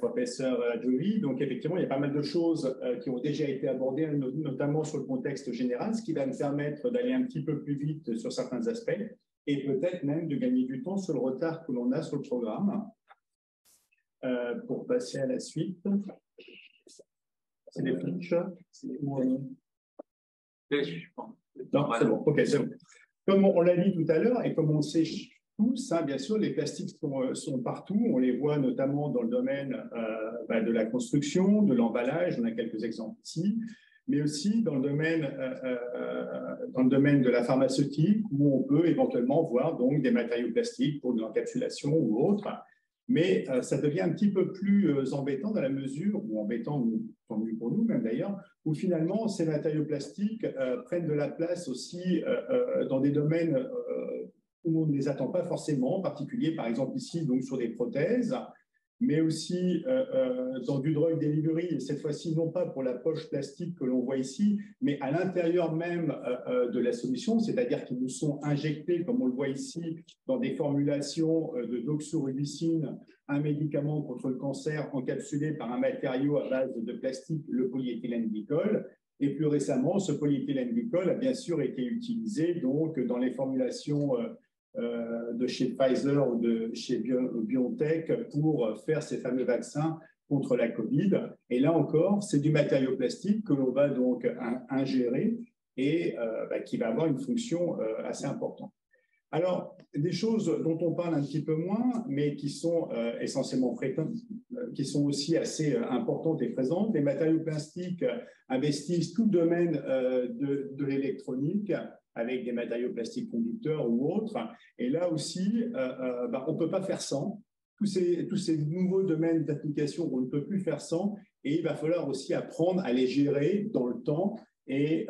professeur Joly. Donc, effectivement, il y a pas mal de choses qui ont déjà été abordées, notamment sur le contexte général, ce qui va me permettre d'aller un petit peu plus vite sur certains aspects et peut-être même de gagner du temps sur le retard que l'on a sur le programme. Pour passer à la suite. C'est des flèches. Non, c'est bon. OK, c'est bon. Comme on l'a dit tout à l'heure, et comme on le sait tous, bien sûr, les plastiques sont partout. On les voit notamment dans le domaine de la construction, de l'emballage. On a quelques exemples ici. Mais aussi dans le domaine de la pharmaceutique, où on peut éventuellement voir donc des matériaux plastiques pour de l'encapsulation ou autre. Mais ça devient un petit peu plus embêtant dans la mesure, ou embêtant, tant mieux pour nous même d'ailleurs, où finalement ces matériaux plastiques prennent de la place aussi dans des domaines où on ne les attend pas forcément, en particulier par exemple ici donc sur des prothèses, mais aussi dans du drug delivery, et cette fois-ci non pas pour la poche plastique que l'on voit ici, mais à l'intérieur même de la solution, c'est-à-dire qu'ils nous sont injectés, comme on le voit ici, dans des formulations de doxorubicine, un médicament contre le cancer encapsulé par un matériau à base de plastique, le polyéthylène glycol. Et plus récemment, ce polyéthylène glycol a bien sûr été utilisé donc, dans les formulations de chez Pfizer ou de chez BioNTech pour faire ces fameux vaccins contre la Covid. Et là encore, c'est du matériau plastique que l'on va donc ingérer et qui va avoir une fonction assez importante. Alors, des choses dont on parle un petit peu moins, mais qui sont essentiellement fréquentes, qui sont aussi assez importantes et présentes, les matériaux plastiques investissent tout le domaine de l'électronique, avec des matériaux plastiques conducteurs ou autres. Et là aussi, on ne peut pas faire sans. Tous ces nouveaux domaines d'application, on ne peut plus faire sans. Et il va falloir aussi apprendre à les gérer dans le temps et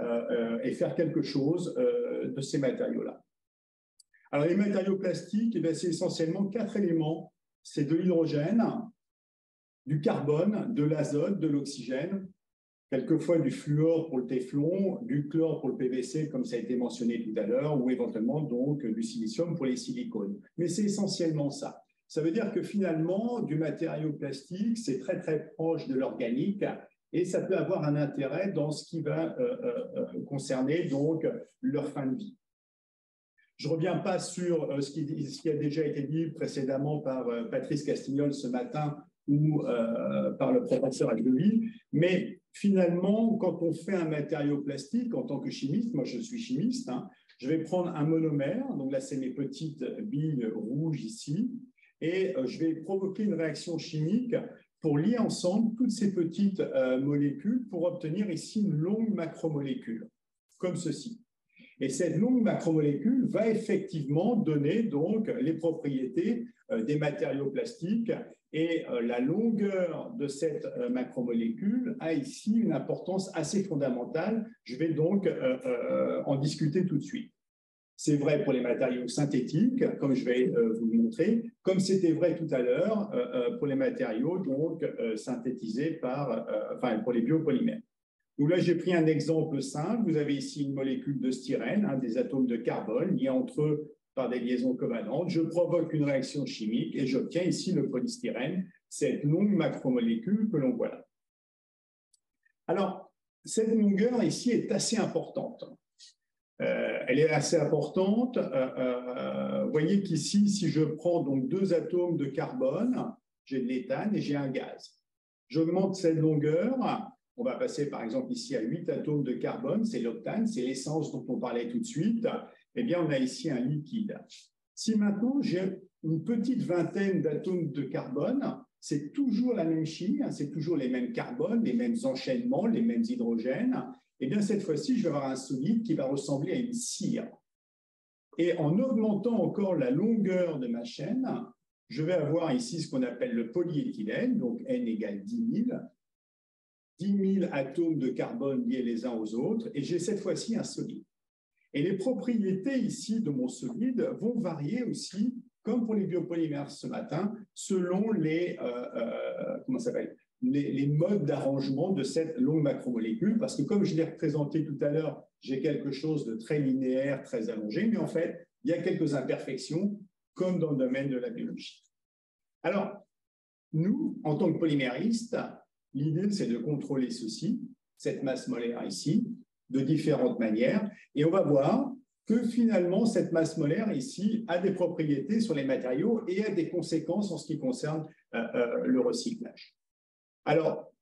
faire quelque chose de ces matériaux-là. Alors, les matériaux plastiques, c'est essentiellement 4 éléments. C'est de l'hydrogène, du carbone, de l'azote, de l'oxygène, quelquefois du fluor pour le téflon, du chlore pour le PVC, comme ça a été mentionné tout à l'heure, ou éventuellement donc du silicium pour les silicones. Mais c'est essentiellement ça. Ça veut dire que finalement, du matériau plastique, c'est très très proche de l'organique et ça peut avoir un intérêt dans ce qui va concerner donc leur fin de vie. Je ne reviens pas sur ce qui a déjà été dit précédemment par Patrice Castignol ce matin ou par le professeur Joly, mais finalement, quand on fait un matériau plastique, en tant que chimiste, moi je suis chimiste, je vais prendre un monomère, donc là c'est mes petites billes rouges ici, et je vais provoquer une réaction chimique pour lier ensemble toutes ces petites molécules pour obtenir ici une longue macromolécule, comme ceci. Et cette longue macromolécule va effectivement donner donc les propriétés des matériaux plastiques et la longueur de cette macromolécule a ici une importance assez fondamentale. Je vais donc en discuter tout de suite. C'est vrai pour les matériaux synthétiques, comme je vais vous le montrer, comme c'était vrai tout à l'heure pour les matériaux donc, synthétisés pour les biopolymères. Donc là, j'ai pris un exemple simple. Vous avez ici une molécule de styrène, des atomes de carbone liés entre eux par des liaisons covalentes. Je provoque une réaction chimique et j'obtiens ici le polystyrène, cette longue macromolécule que l'on voit là. Alors, cette longueur ici est assez importante. Elle est assez importante. Vous voyez qu'ici, si je prends donc 2 atomes de carbone, j'ai de l'éthane et j'ai un gaz. J'augmente cette longueur. On va passer par exemple ici à 8 atomes de carbone, c'est l'octane, c'est l'essence dont on parlait tout de suite. Eh bien, on a ici un liquide. Si maintenant j'ai une petite vingtaine d'atomes de carbone, c'est toujours la même chimie, c'est toujours les mêmes carbones, les mêmes enchaînements, les mêmes hydrogènes. Eh bien, cette fois-ci, je vais avoir un solide qui va ressembler à une cire. Et en augmentant encore la longueur de ma chaîne, je vais avoir ici ce qu'on appelle le polyéthylène, donc N égale 10 000. 10 000 atomes de carbone liés les uns aux autres, et j'ai cette fois-ci un solide. Et les propriétés ici de mon solide vont varier aussi, comme pour les biopolymères ce matin, selon les modes d'arrangement de cette longue macromolécule, parce que comme je l'ai représenté tout à l'heure, j'ai quelque chose de très linéaire, très allongé, mais en fait, il y a quelques imperfections, comme dans le domaine de la biologie. Alors, nous, en tant que polyméristes, l'idée, c'est de contrôler ceci, cette masse molaire ici, de différentes manières. Et on va voir que finalement, cette masse molaire ici a des propriétés sur les matériaux et a des conséquences en ce qui concerne le recyclage. Alors,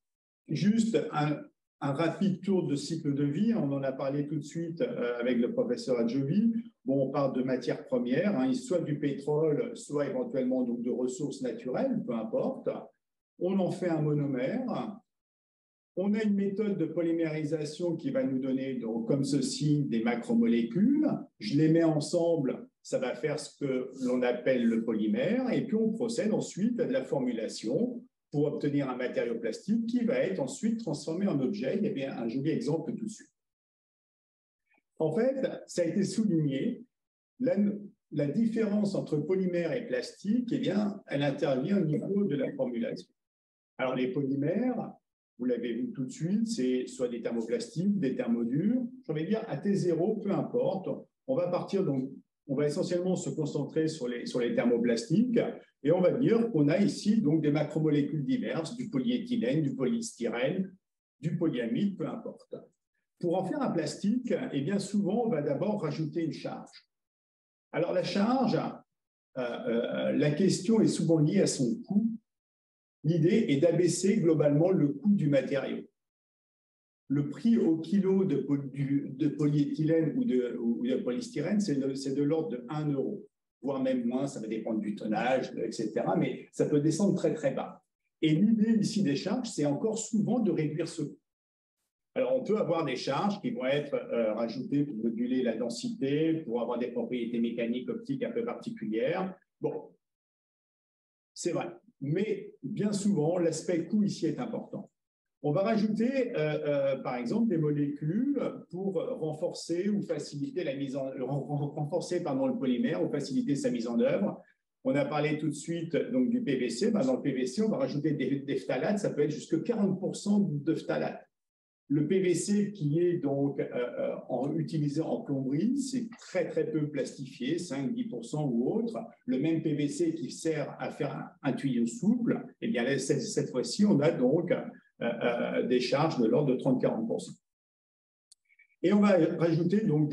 juste un rapide tour de cycle de vie. On en a parlé tout de suite avec le professeur Adjovi. Bon, on parle de matières premières, hein, soit du pétrole, soit éventuellement donc, de ressources naturelles, peu importe. On en fait un monomère. On a une méthode de polymérisation qui va nous donner, donc, comme ceci, des macromolécules. Je les mets ensemble, ça va faire ce que l'on appelle le polymère. Et puis, on procède ensuite à de la formulation pour obtenir un matériau plastique qui va être ensuite transformé en objet. Il y a bien un joli exemple tout de suite. En fait, ça a été souligné, la différence entre polymère et plastique, eh bien, elle intervient au niveau de la formulation. Alors, les polymères, vous l'avez vu tout de suite, c'est soit des thermoplastiques, des thermodurs. J'ai envie de dire, à T0, peu importe. On va partir, donc, on va essentiellement se concentrer sur les thermoplastiques et on va dire qu'on a ici donc des macromolécules diverses, du polyéthylène, du polystyrène, du polyamide, peu importe. Pour en faire un plastique, eh bien souvent, on va d'abord rajouter une charge. Alors la charge, la question est souvent liée à son coût. L'idée est d'abaisser globalement le coût du matériau. Le prix au kilo de polyéthylène ou de polystyrène, c'est de l'ordre de 1 euro, voire même moins, ça va dépendre du tonnage, etc. Mais ça peut descendre très, très bas. Et l'idée ici des charges, c'est encore souvent de réduire ce coût. Alors, on peut avoir des charges qui vont être rajoutées pour moduler la densité, pour avoir des propriétés mécaniques, optiques un peu particulières. Bon, c'est vrai. Mais bien souvent, l'aspect coût ici est important. On va rajouter, par exemple, des molécules pour renforcer ou faciliter le polymère ou faciliter sa mise en œuvre. On a parlé tout de suite donc, du PVC. Dans le PVC, on va rajouter des phtalates. Ça peut être jusqu'à 40% de phtalates. Le PVC qui est donc utilisé en plomberie, c'est très, très peu plastifié, 5-10% ou autre. Le même PVC qui sert à faire un tuyau souple, eh bien, cette fois-ci, on a donc des charges de l'ordre de 30-40%. Et on va rajouter donc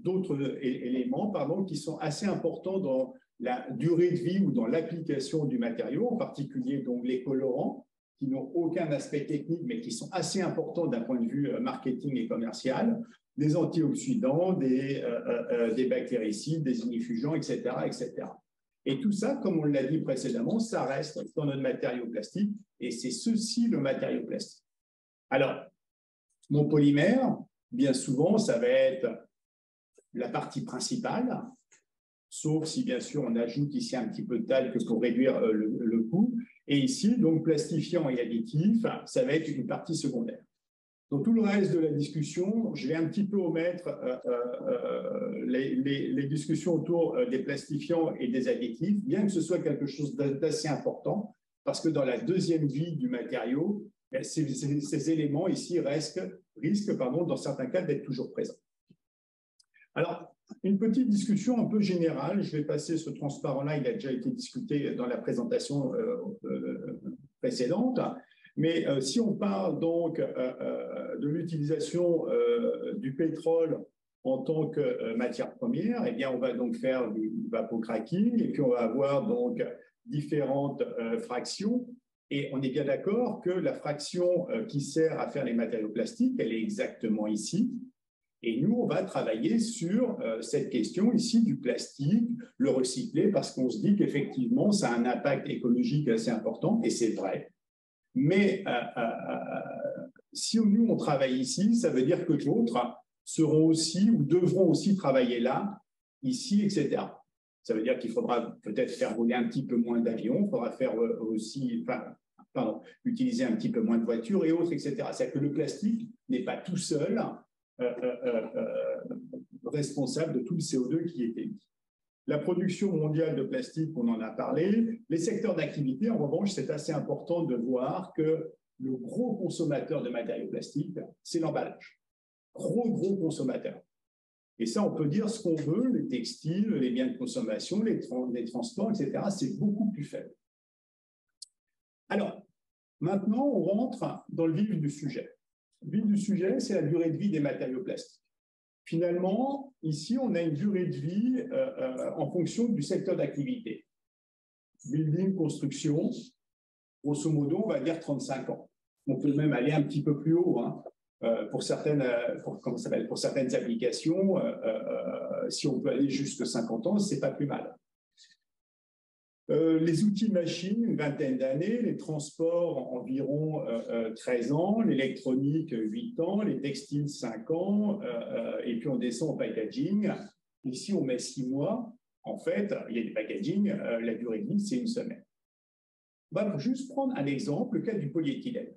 d'autres éléments qui sont assez importants dans la durée de vie ou dans l'application du matériau, en particulier donc les colorants, qui n'ont aucun aspect technique, mais qui sont assez importants d'un point de vue marketing et commercial, des antioxydants, des bactéricides, des ignifugeants, etc., etc. Et tout ça, comme on l'a dit précédemment, ça reste dans notre matériau plastique, et c'est ceci le matériau plastique. Alors, mon polymère, bien souvent, ça va être la partie principale, sauf si, bien sûr, on ajoute ici un petit peu de talc pour réduire le coût. Et ici, donc, plastifiant et additif, ça va être une partie secondaire. Dans tout le reste de la discussion, je vais un petit peu omettre les discussions autour des plastifiants et des additifs, bien que ce soit quelque chose d'assez important, parce que dans la deuxième vie du matériau, ces éléments ici risquent dans certains cas, d'être toujours présents. Alors, une petite discussion un peu générale. Je vais passer ce transparent-là, il a déjà été discuté dans la présentation précédente. Mais si on parle donc de l'utilisation du pétrole en tant que matière première, eh bien, on va donc faire du vapocracking et puis on va avoir donc différentes fractions. Et on est bien d'accord que la fraction qui sert à faire les matériaux plastiques, elle est exactement ici. Et nous, on va travailler sur cette question ici du plastique, le recycler, parce qu'on se dit qu'effectivement, ça a un impact écologique assez important, et c'est vrai. Mais si nous, on travaille ici, ça veut dire que d'autres seront aussi ou devront aussi travailler là, ici, etc. Ça veut dire qu'il faudra peut-être faire voler un petit peu moins d'avions, il faudra faire utiliser un petit peu moins de voitures et autres, etc. C'est-à-dire que le plastique n'est pas tout seul responsable de tout le CO2 qui est émis. La production mondiale de plastique, on en a parlé. Les secteurs d'activité, en revanche, c'est assez important de voir que le gros consommateur de matériaux plastiques, c'est l'emballage. Gros consommateur. Et ça, on peut dire ce qu'on veut, les textiles, les biens de consommation, les transports, etc., c'est beaucoup plus faible. Alors, maintenant, on rentre dans le vif du sujet. Le vif du sujet, c'est la durée de vie des matériaux plastiques. Finalement, ici, on a une durée de vie en fonction du secteur d'activité. Building, construction, grosso modo, on va dire 35 ans. On peut même aller un petit peu plus haut, hein. Pour certaines applications, si on peut aller jusqu'à 50 ans, ce n'est pas plus mal. Les outils machines, une vingtaine d'années, les transports, environ 13 ans, l'électronique, 8 ans, les textiles, 5 ans, et puis on descend au packaging. Ici, on met 6 mois. En fait, il y a des packaging, la durée de vie, c'est 1 semaine. On va juste prendre un exemple, le cas du polyéthylène.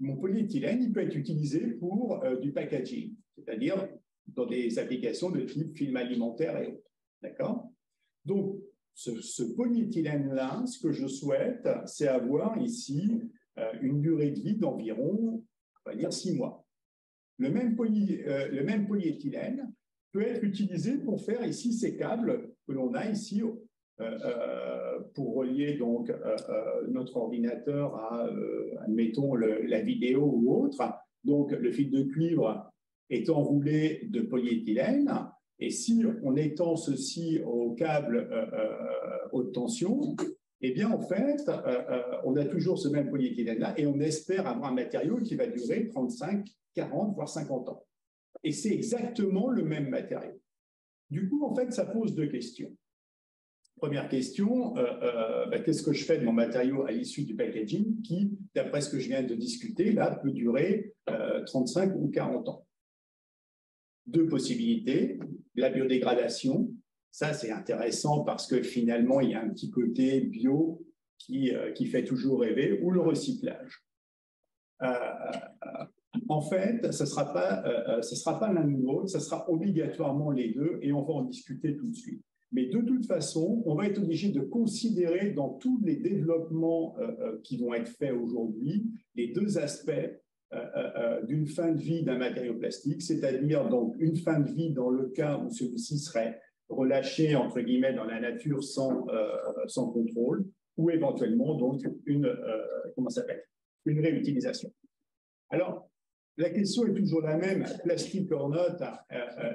Mon polyéthylène, il peut être utilisé pour du packaging, c'est-à-dire dans des applications de type film alimentaire et autres. D'accord? Donc, ce polyéthylène-là, ce que je souhaite, c'est avoir ici une durée de vie d'environ, on va dire, 6 mois. Le même polyéthylène peut être utilisé pour faire ici ces câbles que l'on a ici pour relier donc notre ordinateur à, admettons, la vidéo ou autre. Donc, le fil de cuivre est enroulé de polyéthylène. Et si on étend ceci au câble haute tension, eh bien, en fait, on a toujours ce même polyéthylène-là et on espère avoir un matériau qui va durer 35, 40, voire 50 ans. Et c'est exactement le même matériau. Du coup, en fait, ça pose 2 questions. Première question, qu'est-ce que je fais de mon matériau à l'issue du packaging qui, d'après ce que je viens de discuter, là, peut durer 35 ou 40 ans. 2 possibilités, la biodégradation, ça c'est intéressant parce que finalement il y a un petit côté bio qui fait toujours rêver, ou le recyclage. En fait, ce ne sera pas l'un ou l'autre, ce sera obligatoirement les deux et on va en discuter tout de suite. Mais de toute façon, on va être obligé de considérer dans tous les développements qui vont être faits aujourd'hui les 2 aspects d'une fin de vie d'un matériau plastique, c'est-à-dire donc une fin de vie dans le cas où celui-ci serait relâché entre guillemets dans la nature sans contrôle, ou éventuellement donc une réutilisation. Alors, la question est toujours la même, plastique or not,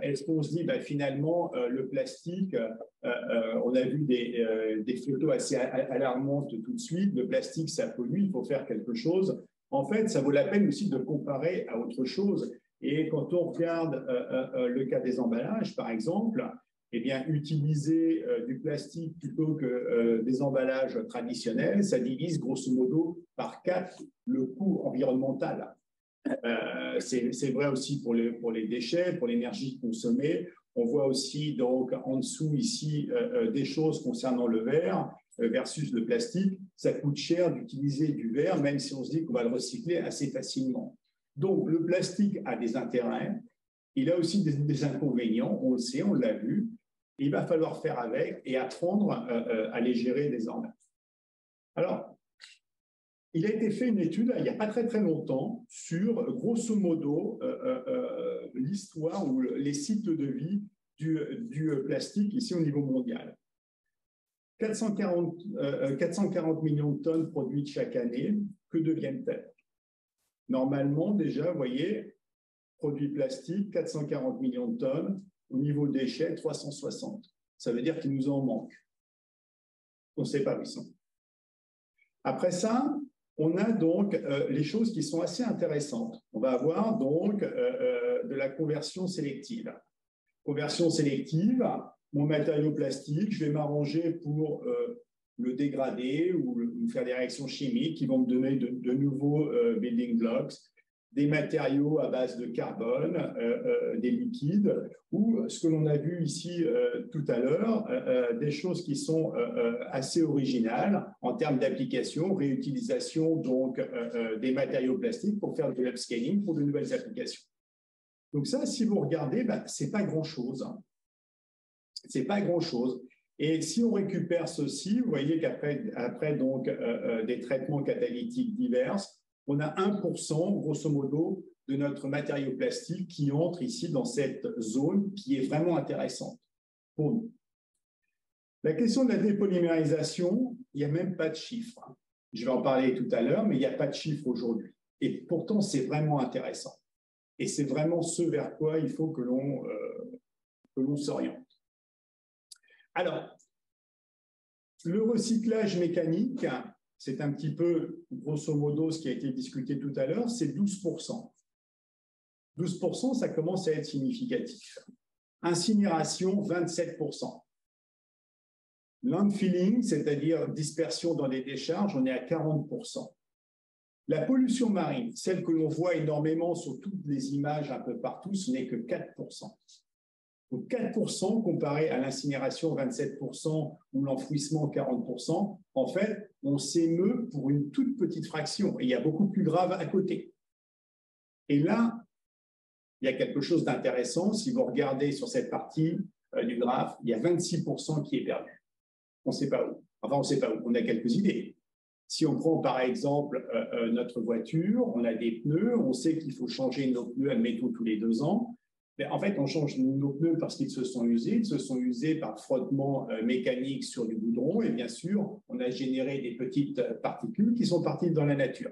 est-ce qu'on se dit finalement le plastique, on a vu des photos assez alarmantes tout de suite, le plastique ça pollue, il faut faire quelque chose. En fait, ça vaut la peine aussi de comparer à autre chose. Et quand on regarde le cas des emballages, par exemple, eh bien, utiliser du plastique plutôt que des emballages traditionnels, ça divise grosso modo par 4 le coût environnemental. C'est vrai aussi pour les déchets, pour l'énergie consommée. On voit aussi donc en dessous ici des choses concernant le verre versus le plastique. Ça coûte cher d'utiliser du verre, même si on se dit qu'on va le recycler assez facilement. Donc le plastique a des intérêts, il a aussi des inconvénients, on le sait, on l'a vu. Il va falloir faire avec et apprendre à les gérer désormais. Alors, il a été fait une étude il n'y a pas très très longtemps sur, grosso modo, l'histoire ou les cycles de vie du plastique ici au niveau mondial. 440 millions de tonnes produites chaque année, que deviennent-elles? Normalement, déjà, vous voyez, produits plastiques, 440 millions de tonnes, au niveau déchets, 360. Ça veut dire qu'il nous en manque. On ne sait pas où ils sont. Après ça, on a donc les choses qui sont assez intéressantes. On va avoir donc de la conversion sélective. Conversion sélective, mon matériau plastique, je vais m'arranger pour le dégrader ou faire des réactions chimiques qui vont me donner de nouveaux building blocks, des matériaux à base de carbone, des liquides, ou ce que l'on a vu ici tout à l'heure, des choses qui sont assez originales en termes d'application, réutilisation donc des matériaux plastiques pour faire de l'upscaling pour de nouvelles applications. Donc ça, si vous regardez, c'est pas grand-chose. C'est pas grand-chose. Et si on récupère ceci, vous voyez qu'après donc des traitements catalytiques divers, on a 1%, grosso modo, de notre matériau plastique qui entre ici dans cette zone qui est vraiment intéressante pour nous. La question de la dépolymérisation, il n'y a même pas de chiffres. Je vais en parler tout à l'heure, mais il n'y a pas de chiffres aujourd'hui. Et pourtant, c'est vraiment intéressant. Et c'est vraiment ce vers quoi il faut que l'on s'oriente. Alors, le recyclage mécanique, c'est un petit peu, grosso modo, ce qui a été discuté tout à l'heure, c'est 12%. 12%, ça commence à être significatif. Incinération, 27%. Landfilling, c'est-à-dire dispersion dans les décharges, on est à 40%. La pollution marine, celle que l'on voit énormément sur toutes les images un peu partout, ce n'est que 4%. Donc 4% comparé à l'incinération 27% ou l'enfouissement 40%, en fait, on s'émeut pour une toute petite fraction. Et il y a beaucoup plus grave à côté. Et là, il y a quelque chose d'intéressant. Si vous regardez sur cette partie du graphe, il y a 26% qui est perdu. On ne sait pas où. Enfin, on ne sait pas où. On a quelques idées. Si on prend par exemple notre voiture, on a des pneus, on sait qu'il faut changer nos pneus, admettons, tous les 2 ans. Mais en fait, on change nos pneus parce qu'ils se sont usés. Ils se sont usés par frottement mécanique sur du goudron. Et bien sûr, on a généré des petites particules qui sont parties dans la nature.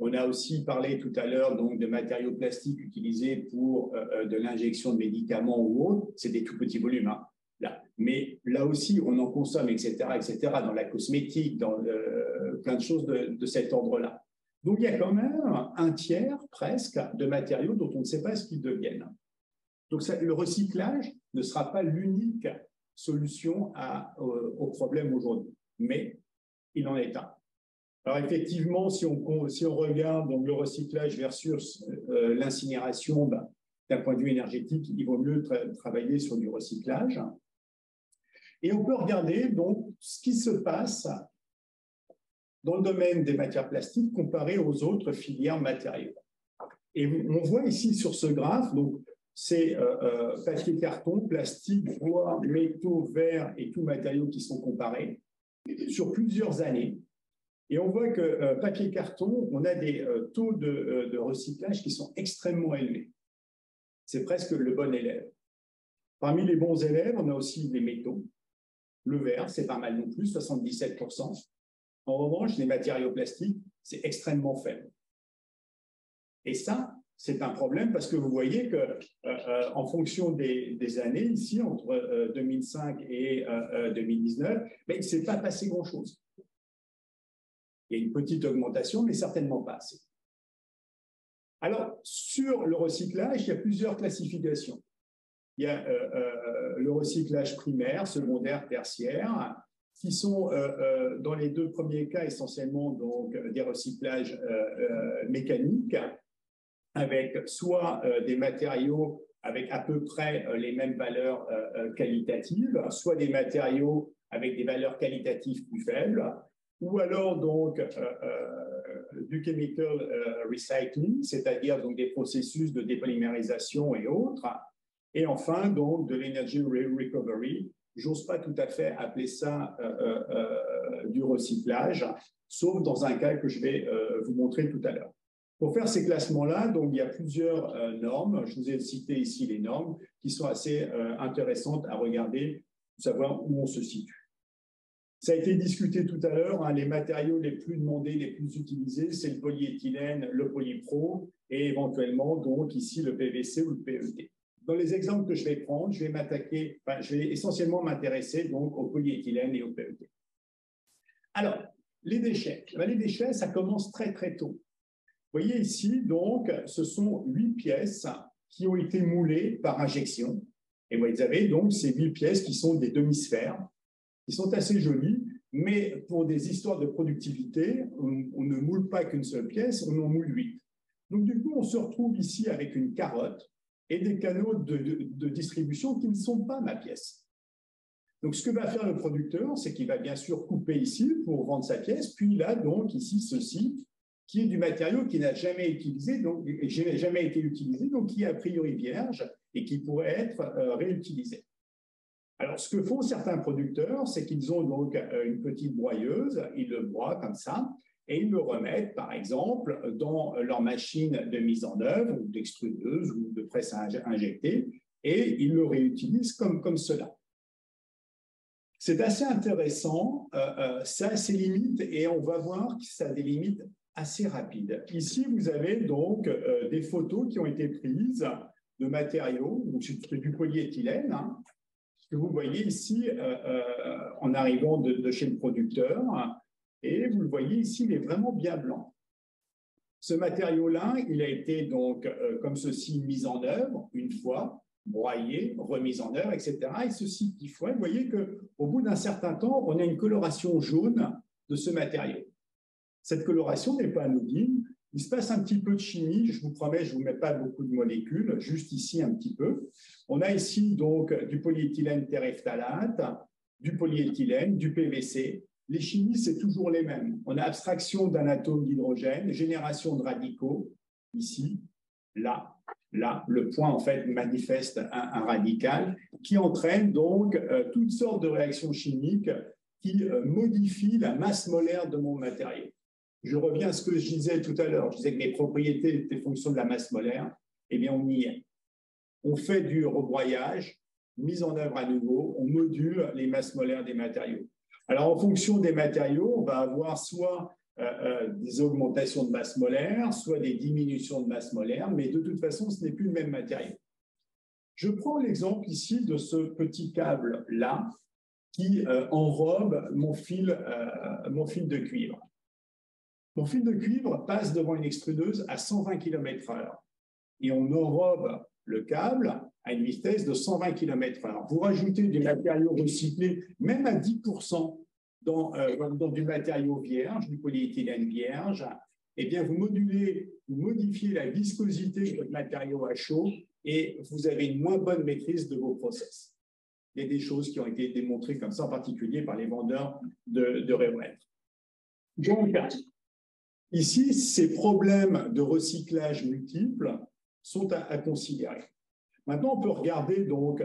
On a aussi parlé tout à l'heure donc de matériaux plastiques utilisés pour de l'injection de médicaments ou autres. C'est des tout petits volumes. Hein, là. Mais là aussi, on en consomme, etc., dans la cosmétique, dans plein de choses de cet ordre-là. Donc, il y a quand même un tiers presque de matériaux dont on ne sait pas ce qu'ils deviennent. Donc, le recyclage ne sera pas l'unique solution au problème aujourd'hui, mais il en est un. Alors, effectivement, si on regarde donc, le recyclage versus l'incinération, d'un point de vue énergétique, il vaut mieux travailler sur du recyclage. Et on peut regarder donc ce qui se passe dans le domaine des matières plastiques comparé aux autres filières matériaux. Et on voit ici sur ce graphe, donc, c'est papier, carton, plastique, bois, métaux, verre et tous matériaux qui sont comparés sur plusieurs années. Et on voit que papier, carton, on a des taux de recyclage qui sont extrêmement élevés. C'est presque le bon élève. Parmi les bons élèves, on a aussi les métaux. Le verre, c'est pas mal non plus, 77%. En revanche, les matériaux plastiques, c'est extrêmement faible. Et ça, c'est un problème parce que vous voyez qu'en fonction des années, ici, entre 2005 et 2019, il ne s'est pas passé grand-chose. Il y a une petite augmentation, mais certainement pas assez. Alors, sur le recyclage, il y a plusieurs classifications. Il y a le recyclage primaire, secondaire, tertiaire, qui sont dans les 2 premiers cas essentiellement donc, des recyclages mécaniques, avec soit des matériaux avec à peu près les mêmes valeurs qualitatives, soit des matériaux avec des valeurs qualitatives plus faibles, ou alors donc du chemical recycling, c'est-à-dire donc des processus de dépolymérisation et autres, et enfin donc de l'energy recovery. J'ose pas tout à fait appeler ça du recyclage, sauf dans un cas que je vais vous montrer tout à l'heure. Pour faire ces classements-là, donc il y a plusieurs normes. Je vous ai cité ici les normes qui sont assez intéressantes à regarder, pour savoir où on se situe. Ça a été discuté tout à l'heure, hein, les matériaux les plus demandés, les plus utilisés, c'est le polyéthylène, le polypro et éventuellement donc ici le PVC ou le PET. Dans les exemples que je vais prendre, je vais essentiellement m'intéresser donc au polyéthylène et au PET. Alors, les déchets. Les déchets, ça commence très très tôt. Vous voyez ici, donc, ce sont 8 pièces qui ont été moulées par injection. Et vous avez donc ces 8 pièces qui sont des demi-sphères, qui sont assez jolies, mais pour des histoires de productivité, on ne moule pas qu'une seule pièce, on en moule 8. Donc, du coup, on se retrouve ici avec une carotte et des canaux de distribution qui ne sont pas ma pièce. Donc, ce que va faire le producteur, c'est qu'il va bien sûr couper ici pour vendre sa pièce, puis là, donc, ici, ceci, qui est du matériau qui n'a jamais utilisé, donc jamais été utilisé, donc qui est a priori vierge et qui pourrait être réutilisé. Alors, ce que font certains producteurs, c'est qu'ils ont donc une petite broyeuse, ils le broient comme ça, et ils le remettent, par exemple, dans leur machine de mise en œuvre, ou d'extrudeuse, ou de presse à injecter, et ils le réutilisent comme cela. C'est assez intéressant, ça a ses limites et on va voir que ça a des limites assez rapides. Ici, vous avez donc des photos qui ont été prises de matériaux, donc c'est du polyéthylène, hein, que vous voyez ici en arrivant de chez le producteur, et vous le voyez ici, il est vraiment bien blanc. Ce matériau-là, il a été donc comme ceci mis en œuvre une fois, broyé, remis en œuvre, etc. Et ceci 10 fois, vous voyez qu'au bout d'un certain temps, on a une coloration jaune de ce matériau. Cette coloration n'est pas anodine. Il se passe un petit peu de chimie. Je vous promets, je ne vous mets pas beaucoup de molécules, juste ici un petit peu. On a ici donc du polyéthylène terephthalate, du polyéthylène, du PVC. Les chimies, c'est toujours les mêmes. On a abstraction d'un atome d'hydrogène, génération de radicaux, ici, là. Là, le point, en fait, manifeste un radical qui entraîne donc toutes sortes de réactions chimiques qui modifient la masse molaire de mon matériau. Je reviens à ce que je disais tout à l'heure. Je disais que les propriétés étaient fonction de la masse molaire. Eh bien, on y est. On fait du rebroyage, mise en œuvre à nouveau, on module les masses molaires des matériaux. Alors, en fonction des matériaux, on va avoir soit des augmentations de masse molaire, soit des diminutions de masse molaire, mais de toute façon, ce n'est plus le même matériau. Je prends l'exemple ici de ce petit câble-là qui enrobe mon fil de cuivre. Mon fil de cuivre passe devant une extrudeuse à 120 km/h et on enrobe le câble à une vitesse de 120 km/h. Vous rajoutez des matériaux recyclés, même à 10%, dans du matériau vierge, du polyéthylène vierge, eh bien, vous modifiez la viscosité de votre matériau à chaud et vous avez une moins bonne maîtrise de vos process. Il y a des choses qui ont été démontrées comme ça, en particulier par les vendeurs de réomètres. Donc, ici, ces problèmes de recyclage multiples sont à considérer. Maintenant, on peut regarder donc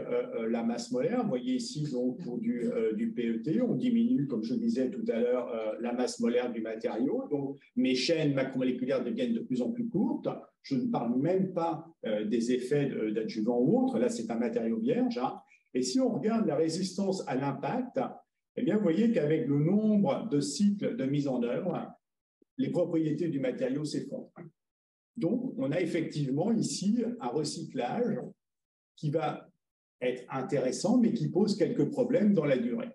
la masse molaire. Vous voyez ici donc pour du PET, on diminue, comme je disais tout à l'heure, la masse molaire du matériau. Donc, mes chaînes macromoléculaires deviennent de plus en plus courtes. Je ne parle même pas des effets d'adjuvants ou autres. Là, c'est un matériau vierge. Hein. Et si on regarde la résistance à l'impact, eh bien, vous voyez qu'avec le nombre de cycles de mise en œuvre, les propriétés du matériau s'effondrent. Donc, on a effectivement ici un recyclage qui va être intéressant, mais qui pose quelques problèmes dans la durée.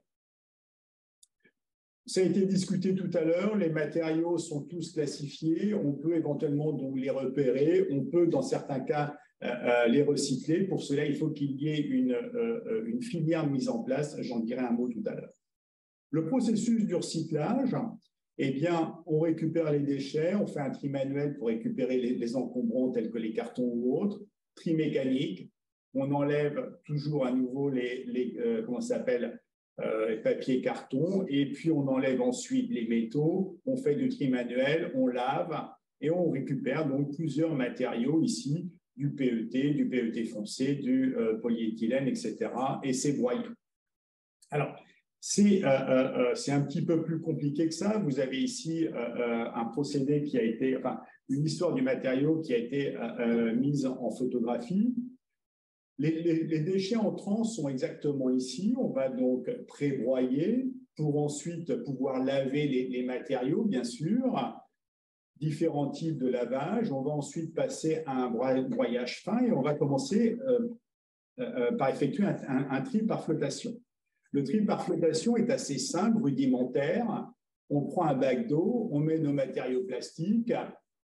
Ça a été discuté tout à l'heure, les matériaux sont tous classifiés, on peut éventuellement donc les repérer, on peut dans certains cas les recycler. Pour cela, il faut qu'il y ait une filière mise en place, j'en dirai un mot tout à l'heure. Le processus du recyclage, eh bien, on récupère les déchets, on fait un tri manuel pour récupérer les encombrants tels que les cartons ou autres, tri mécanique, on enlève toujours à nouveau les papiers cartons, et puis on enlève ensuite les métaux, on fait du tri manuel, on lave, et on récupère donc plusieurs matériaux ici, du PET foncé, du polyéthylène, etc., et c'est broyé. Alors, c'est un petit peu plus compliqué que ça. Vous avez ici un procédé qui a été, enfin, une histoire du matériau qui a été mise en photographie. Les déchets entrants sont exactement ici. On va donc pré-broyer pour ensuite pouvoir laver les matériaux, bien sûr. Différents types de lavage. On va ensuite passer à un broyage fin et on va commencer par effectuer un tri par flottation. Le tri par flottation est assez simple, rudimentaire. On prend un bac d'eau, on met nos matériaux plastiques.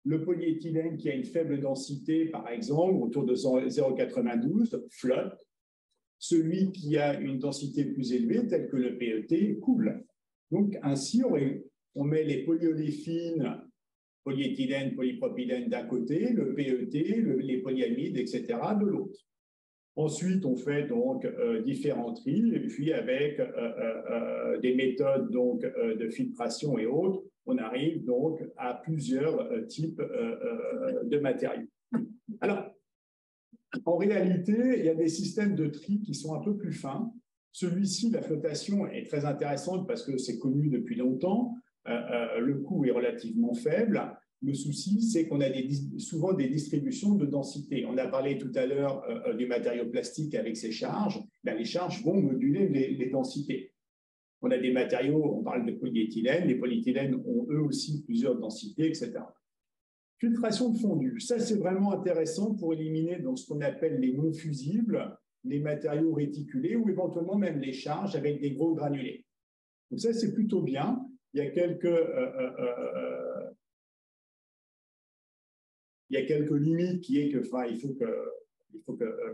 Le polyéthylène qui a une faible densité, par exemple, autour de 0,92, flotte. Celui qui a une densité plus élevée, tel que le PET, coule. Donc, ainsi, on met les polyoléfines, polyéthylène, polypropylène d'un côté, le PET, les polyamides, etc., de l'autre. Ensuite, on fait donc différents tris, et puis avec des méthodes donc, de filtration et autres, on arrive donc à plusieurs types de matériaux. Alors, en réalité, il y a des systèmes de tri qui sont un peu plus fins. Celui-ci, la flottation, est très intéressante parce que c'est connu depuis longtemps. Le coût est relativement faible. Le souci, c'est qu'on a souvent des distributions de densité. On a parlé tout à l'heure du matériau plastique avec ses charges. Ben, les charges vont moduler les densités. On a des matériaux, on parle de polyéthylène, les polyéthylènes ont eux aussi plusieurs densités, etc. Filtration de fondu, ça c'est vraiment intéressant pour éliminer donc, ce qu'on appelle les non fusibles, les matériaux réticulés ou éventuellement même les charges avec des gros granulés. Donc ça c'est plutôt bien. Il y a quelques limites qui est que, enfin, il faut que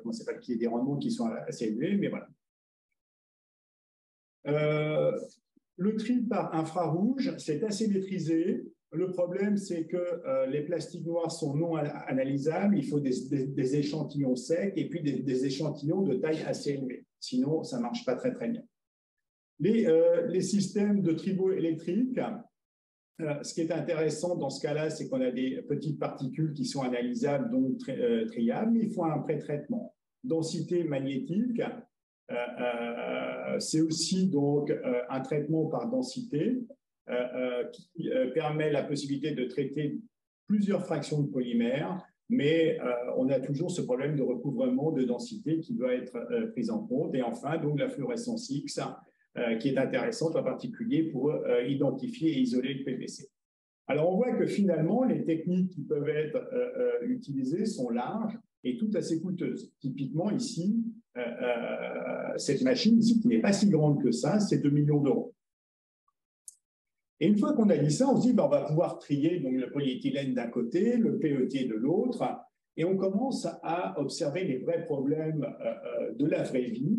comment ça s'appelle, qu'il y ait des rendements qui sont assez élevés, mais voilà. Le tri par infrarouge, c'est assez maîtrisé. Le problème, c'est que les plastiques noirs sont non analysables. Il faut des échantillons secs et puis des échantillons de taille assez élevée. Sinon, ça ne marche pas très, très bien. Les systèmes de tribaux électriques, ce qui est intéressant dans ce cas-là, c'est qu'on a des petites particules qui sont analysables, donc triables, mais il faut un pré-traitement. Densité magnétique, c'est aussi donc un traitement par densité qui permet la possibilité de traiter plusieurs fractions de polymères, mais on a toujours ce problème de recouvrement de densité qui doit être pris en compte. Et enfin, donc la fluorescence X, qui est intéressante en particulier pour identifier et isoler le PVC. Alors, on voit que finalement, les techniques qui peuvent être utilisées sont larges et toutes assez coûteuses. Typiquement, ici, cette machine ici, qui n'est pas si grande que ça, c'est 2 millions d'euros. Et une fois qu'on a dit ça, on se dit, ben, on va pouvoir trier donc, le polyéthylène d'un côté, le PET de l'autre, et on commence à observer les vrais problèmes de la vraie vie,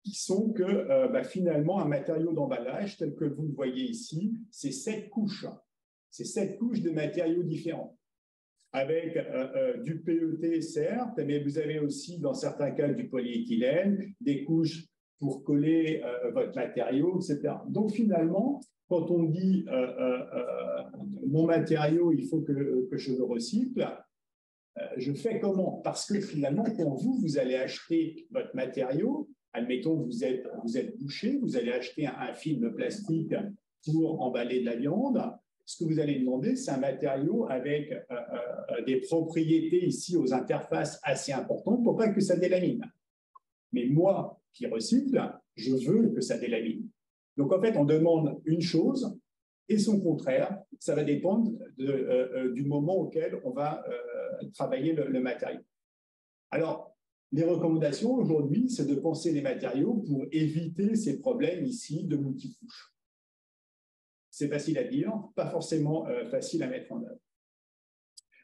qui sont que finalement, un matériau d'emballage, tel que vous le voyez ici, c'est 7 couches. C'est 7 couches de matériaux différents. Avec du PET, certes, mais vous avez aussi, dans certains cas, du polyéthylène, des couches pour coller votre matériau, etc. Donc, finalement, quand on dit mon matériau, il faut que je le recycle, je fais comment? Parce que finalement, quand vous allez acheter votre matériau, admettons que vous êtes boucher, vous allez acheter un film plastique pour emballer de la viande. Ce que vous allez demander, c'est un matériau avec des propriétés ici aux interfaces assez importantes pour pas que ça délamine. Mais moi, qui recycle, je veux que ça délamine. Donc, en fait, on demande une chose et son contraire. Ça va dépendre du moment auquel on va travailler le matériau. Alors, les recommandations aujourd'hui, c'est de penser les matériaux pour éviter ces problèmes ici de multicouches. C'est facile à dire, pas forcément facile à mettre en œuvre.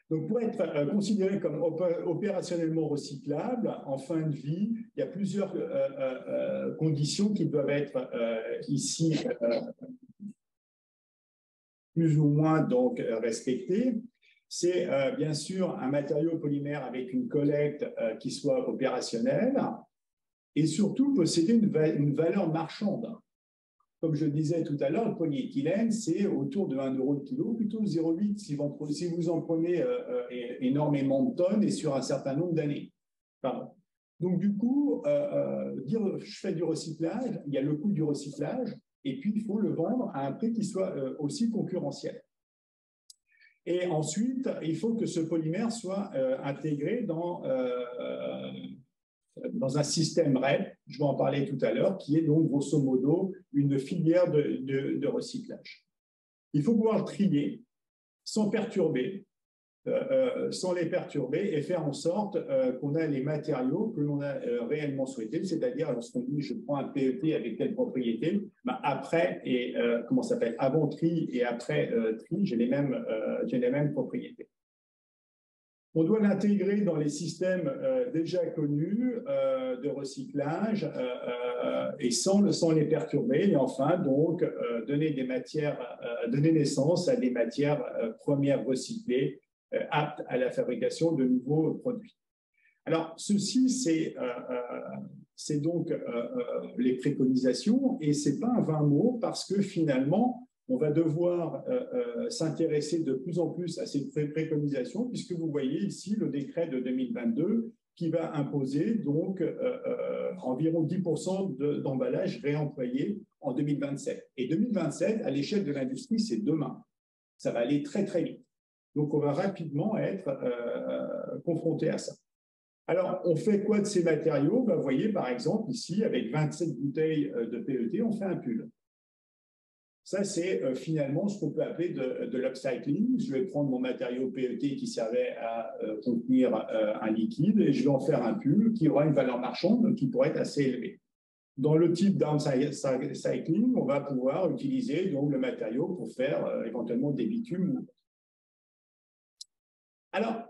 Donc, pour être considéré comme opérationnellement recyclable, en fin de vie, il y a plusieurs conditions qui doivent être ici plus ou moins donc respectées. C'est bien sûr un matériau polymère avec une collecte qui soit opérationnelle et surtout posséder une valeur marchande. Comme je disais tout à l'heure, le polyéthylène, c'est autour de 1 € le kilo, plutôt 0,8 si vous en prenez énormément de tonnes et sur un certain nombre d'années. Donc, du coup, dire je fais du recyclage, il y a le coût du recyclage, et puis il faut le vendre à un prix qui soit aussi concurrentiel. Et ensuite, il faut que ce polymère soit intégré dans un système REP, je vais en parler tout à l'heure, qui est donc grosso modo une filière de recyclage. Il faut pouvoir trier sans perturber, sans les perturber et faire en sorte qu'on a les matériaux que l'on a réellement souhaités, c'est-à-dire lorsqu'on dit je prends un PET avec telle propriété, après et comment ça s'appelle, avant tri et après tri, j'ai les mêmes propriétés. On doit l'intégrer dans les systèmes déjà connus de recyclage et sans les perturber. Et enfin, donc, donner naissance à des matières premières recyclées aptes à la fabrication de nouveaux produits. Alors, ceci, c'est donc les préconisations et ce n'est pas un vain mot parce que finalement, on va devoir s'intéresser de plus en plus à ces préconisations, puisque vous voyez ici le décret de 2022 qui va imposer donc environ 10% d'emballage réemployé en 2027. Et 2027, à l'échelle de l'industrie, c'est demain. Ça va aller très, très vite. Donc, on va rapidement être confronté à ça. Alors, on fait quoi de ces matériaux? Vous voyez, par exemple, ici, avec 27 bouteilles de PET, on fait un pull. Ça, c'est finalement ce qu'on peut appeler de l'upcycling. Je vais prendre mon matériau PET qui servait à contenir un liquide et je vais en faire un pull qui aura une valeur marchande qui pourrait être assez élevée. Dans le type downcycling, on va pouvoir utiliser donc, le matériau pour faire éventuellement des bitumes. Alors,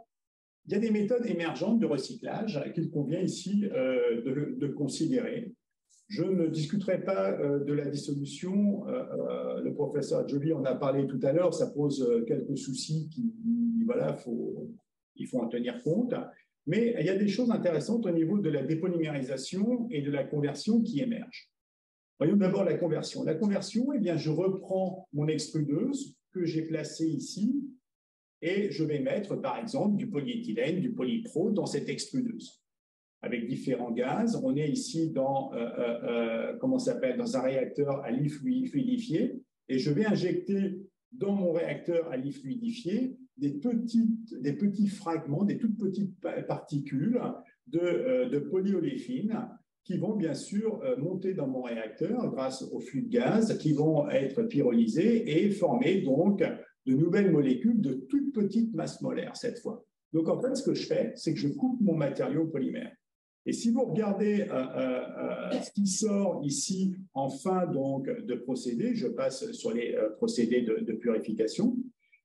il y a des méthodes émergentes de recyclage qu'il convient ici de considérer. Je ne discuterai pas de la dissolution. Le professeur Joly en a parlé tout à l'heure. Ça pose quelques soucis voilà, il faut en tenir compte. Mais il y a des choses intéressantes au niveau de la dépolymérisation et de la conversion qui émergent. Voyons d'abord la conversion. La conversion, eh bien, je reprends mon extrudeuse que j'ai placée ici et je vais mettre, par exemple, du polyéthylène, du polypro dans cette extrudeuse avec différents gaz. On est ici dans, comment ça s'appelle, dans un réacteur à lift fluidifié et je vais injecter dans mon réacteur à lift fluidifié des petits fragments, des toutes petites particules de polyoléphine qui vont bien sûr monter dans mon réacteur grâce au flux de gaz, qui vont être pyrolysés et former donc de nouvelles molécules de toute petite masse molaire cette fois. Donc en fait, ce que je fais, c'est que je coupe mon matériau polymère. Et si vous regardez ce qui sort ici en fin donc, de procédé, je passe sur les procédés de purification,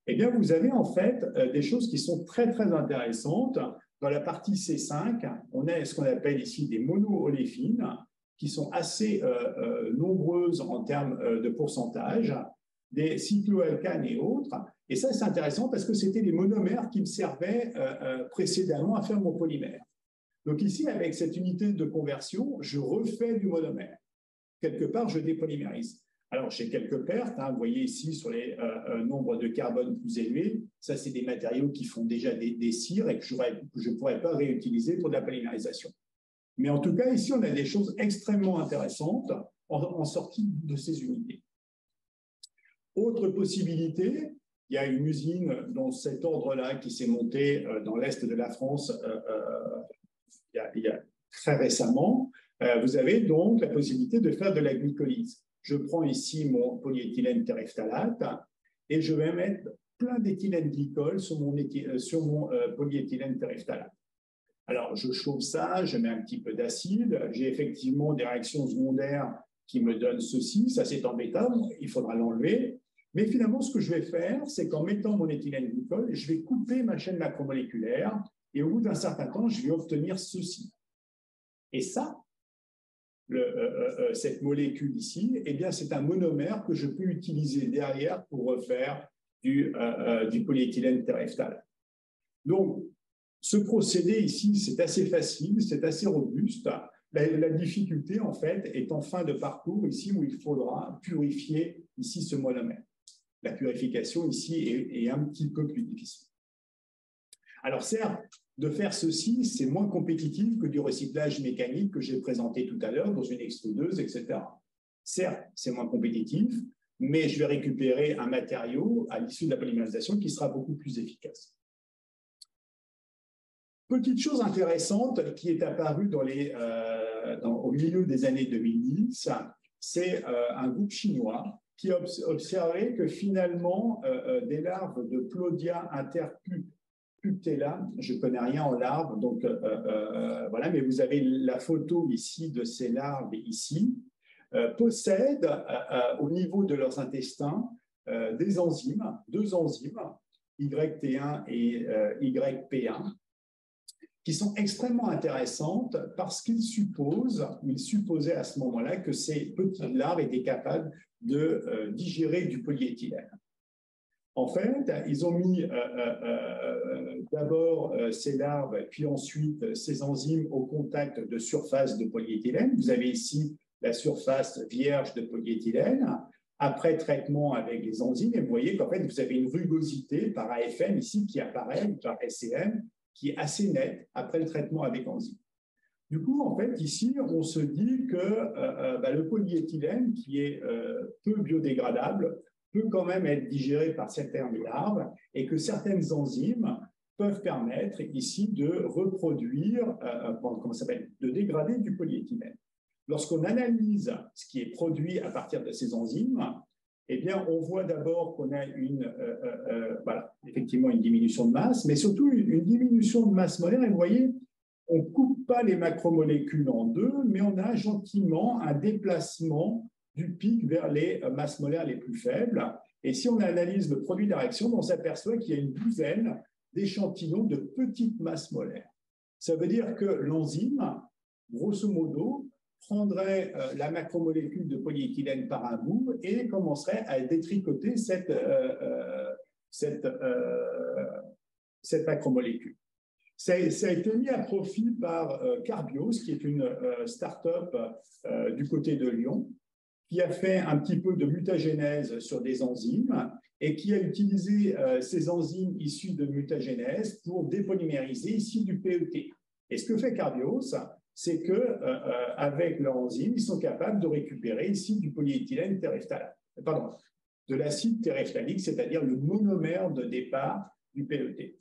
eh bien, vous avez en fait des choses qui sont très, très intéressantes. Dans la partie C5, on a ce qu'on appelle ici des mono-oléfines qui sont assez nombreuses en termes de pourcentage, des cycloalcanes et autres. Et ça, c'est intéressant parce que c'était les monomères qui me servaient précédemment à faire mon polymère. Donc ici, avec cette unité de conversion, je refais du monomère. Quelque part, je dépolymérise. Alors, j'ai quelques pertes. Vous voyez ici sur les nombres de carbone plus élevés. Ça, c'est des matériaux qui font déjà des cires et que je ne pourrais pas réutiliser pour de la polymérisation. Mais en tout cas, ici, on a des choses extrêmement intéressantes en sortie de ces unités. Autre possibilité, il y a une usine dans cet ordre-là qui s'est montée dans l'est de la France il y a très récemment. Vous avez donc la possibilité de faire de la glycolyse. Je prends ici mon polyéthylène terephthalate et je vais mettre plein d'éthylène glycol sur mon polyéthylène terephthalate. Alors, je chauffe ça, je mets un petit peu d'acide. J'ai effectivement des réactions secondaires qui me donnent ceci. Ça, c'est embêtant, il faudra l'enlever. Mais finalement, ce que je vais faire, c'est qu'en mettant mon éthylène glycol, je vais couper ma chaîne macromoléculaire et au bout d'un certain temps, je vais obtenir ceci. Et ça, cette molécule ici, eh bien, c'est un monomère que je peux utiliser derrière pour refaire du polyéthylène terephthalate. Donc, ce procédé ici, c'est assez facile, c'est assez robuste. La difficulté, en fait, est en fin de parcours ici où il faudra purifier ici ce monomère. La purification ici est un petit peu plus difficile. Alors certes, de faire ceci, c'est moins compétitif que du recyclage mécanique que j'ai présenté tout à l'heure dans une extrudeuse, etc. Certes, c'est moins compétitif, mais je vais récupérer un matériau à l'issue de la polymérisation qui sera beaucoup plus efficace. Petite chose intéressante qui est apparue au milieu des années 2010, c'est un groupe chinois qui a observé que finalement, des larves de Plodia interputella, je ne connais rien en larves, donc voilà, mais vous avez la photo ici de ces larves ici, possèdent au niveau de leurs intestins des enzymes, deux enzymes, YT1 et YP1, qui sont extrêmement intéressantes parce qu'ils supposaient à ce moment-là que ces petites larves étaient capables de digérer du polyéthylène. En fait, ils ont mis d'abord ces larves, puis ensuite ces enzymes au contact de surface de polyéthylène. Vous avez ici la surface vierge de polyéthylène. Après traitement avec les enzymes, et vous voyez qu'en fait, vous avez une rugosité par AFM ici qui apparaît, par SCM, qui est assez nette après le traitement avec enzymes. Du coup, en fait, ici, on se dit que le polyéthylène, qui est peu biodégradable, peut quand même être digéré par certaines larves et que certaines enzymes peuvent permettre ici de reproduire, comment ça s'appelle, de dégrader du polyéthylène. Lorsqu'on analyse ce qui est produit à partir de ces enzymes, eh bien, on voit d'abord qu'on a voilà, effectivement une diminution de masse, mais surtout une diminution de masse molaire. Et vous voyez, on ne coupe pas les macromolécules en deux, mais on a gentiment un déplacement du pic vers les masses molaires les plus faibles. Et si on analyse le produit de la réaction, on s'aperçoit qu'il y a une douzaine d'échantillons de petites masses molaires. Ça veut dire que l'enzyme, grosso modo, prendrait la macromolécule de polyéthylène par un bout et commencerait à détricoter cette macromolécule. Ça a été mis à profit par Carbios, qui est une start-up du côté de Lyon, qui a fait un petit peu de mutagénèse sur des enzymes et qui a utilisé ces enzymes issues de mutagénèse pour dépolymériser ici du PET. Et ce que fait Carbios, c'est qu'avec leur enzyme, ils sont capables de récupérer ici du polyéthylène terephthalate, pardon, de l'acide terephtalique, c'est-à-dire le monomère de départ du PET.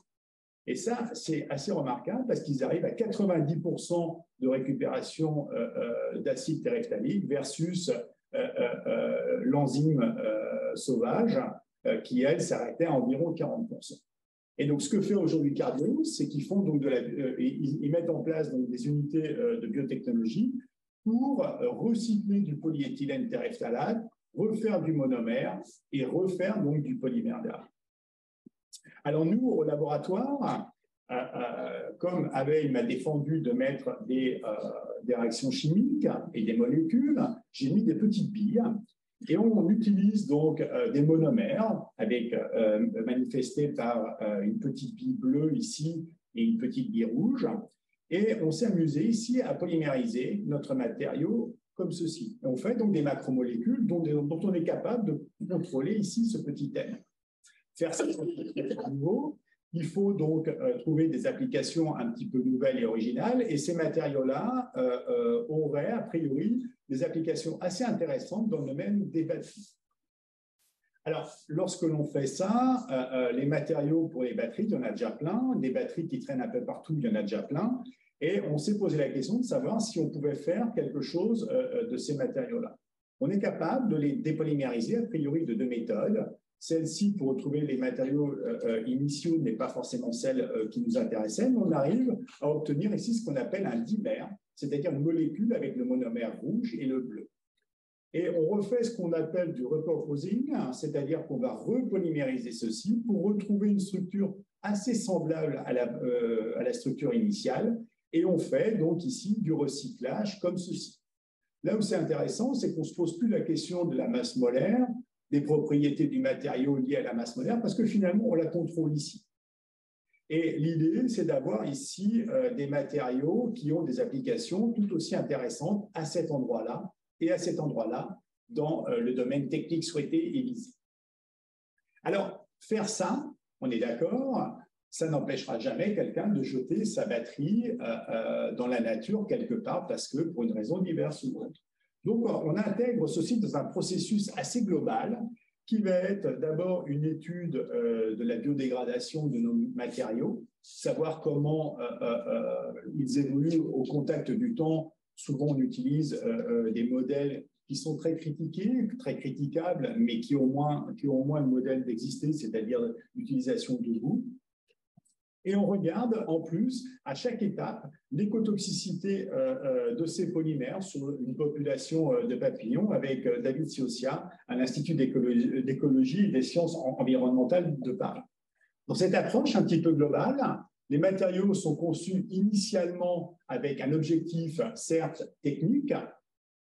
Et ça, c'est assez remarquable parce qu'ils arrivent à 90% de récupération d'acide terephtalique versus l'enzyme sauvage qui, elle, s'arrêtait à environ 40%. Et donc, ce que fait aujourd'hui Carbios, c'est qu'ils font donc ils mettent en place donc des unités de biotechnologie pour recycler du polyéthylène terephthalate, refaire du monomère et refaire donc du polymère d'arbre. Alors nous, au laboratoire, comme Abel m'a défendu de mettre des réactions chimiques et des molécules, j'ai mis des petites billes et on utilise donc des monomères manifestés par une petite bille bleue ici et une petite bille rouge. Et on s'est amusé ici à polymériser notre matériau comme ceci. Et on fait donc des macromolécules dont on est capable de contrôler ici ce petit M. Faire ça à nouveau, il faut donc trouver des applications un petit peu nouvelles et originales. Et ces matériaux-là auraient, a priori, des applications assez intéressantes dans le domaine des batteries. Alors, lorsque l'on fait ça, les matériaux pour les batteries, il y en a déjà plein. Des batteries qui traînent un peu partout, il y en a déjà plein. Et on s'est posé la question de savoir si on pouvait faire quelque chose de ces matériaux-là. On est capable de les dépolymériser, a priori, de deux méthodes. Celle-ci, pour retrouver les matériaux initiaux, n'est pas forcément celle qui nous intéressait, mais on arrive à obtenir ici ce qu'on appelle un dimère, c'est-à-dire une molécule avec le monomère rouge et le bleu. Et on refait ce qu'on appelle du repurposing, c'est-à-dire qu'on va repolymériser ceci pour retrouver une structure assez semblable à la structure initiale, et on fait donc ici du recyclage comme ceci. Là où c'est intéressant, c'est qu'on ne se pose plus la question de la masse molaire, des propriétés du matériau liées à la masse molaire, parce que finalement, on la contrôle ici. Et l'idée, c'est d'avoir ici des matériaux qui ont des applications tout aussi intéressantes à cet endroit-là et à cet endroit-là dans le domaine technique souhaité et visé. Alors, faire ça, on est d'accord, ça n'empêchera jamais quelqu'un de jeter sa batterie dans la nature quelque part parce que pour une raison diverse ou autre. Donc, on intègre ceci dans un processus assez global qui va être d'abord une étude de la biodégradation de nos matériaux, savoir comment ils évoluent au contact du temps. Souvent, on utilise des modèles qui sont très critiqués, très critiquables, mais qui ont au moins le modèle d'exister, c'est-à-dire l'utilisation de goût. Et on regarde en plus, à chaque étape, l'écotoxicité de ces polymères sur une population de papillons avec David Siossia à l'Institut d'écologie et des sciences environnementales de Paris. Dans cette approche un petit peu globale, les matériaux sont conçus initialement avec un objectif, certes technique,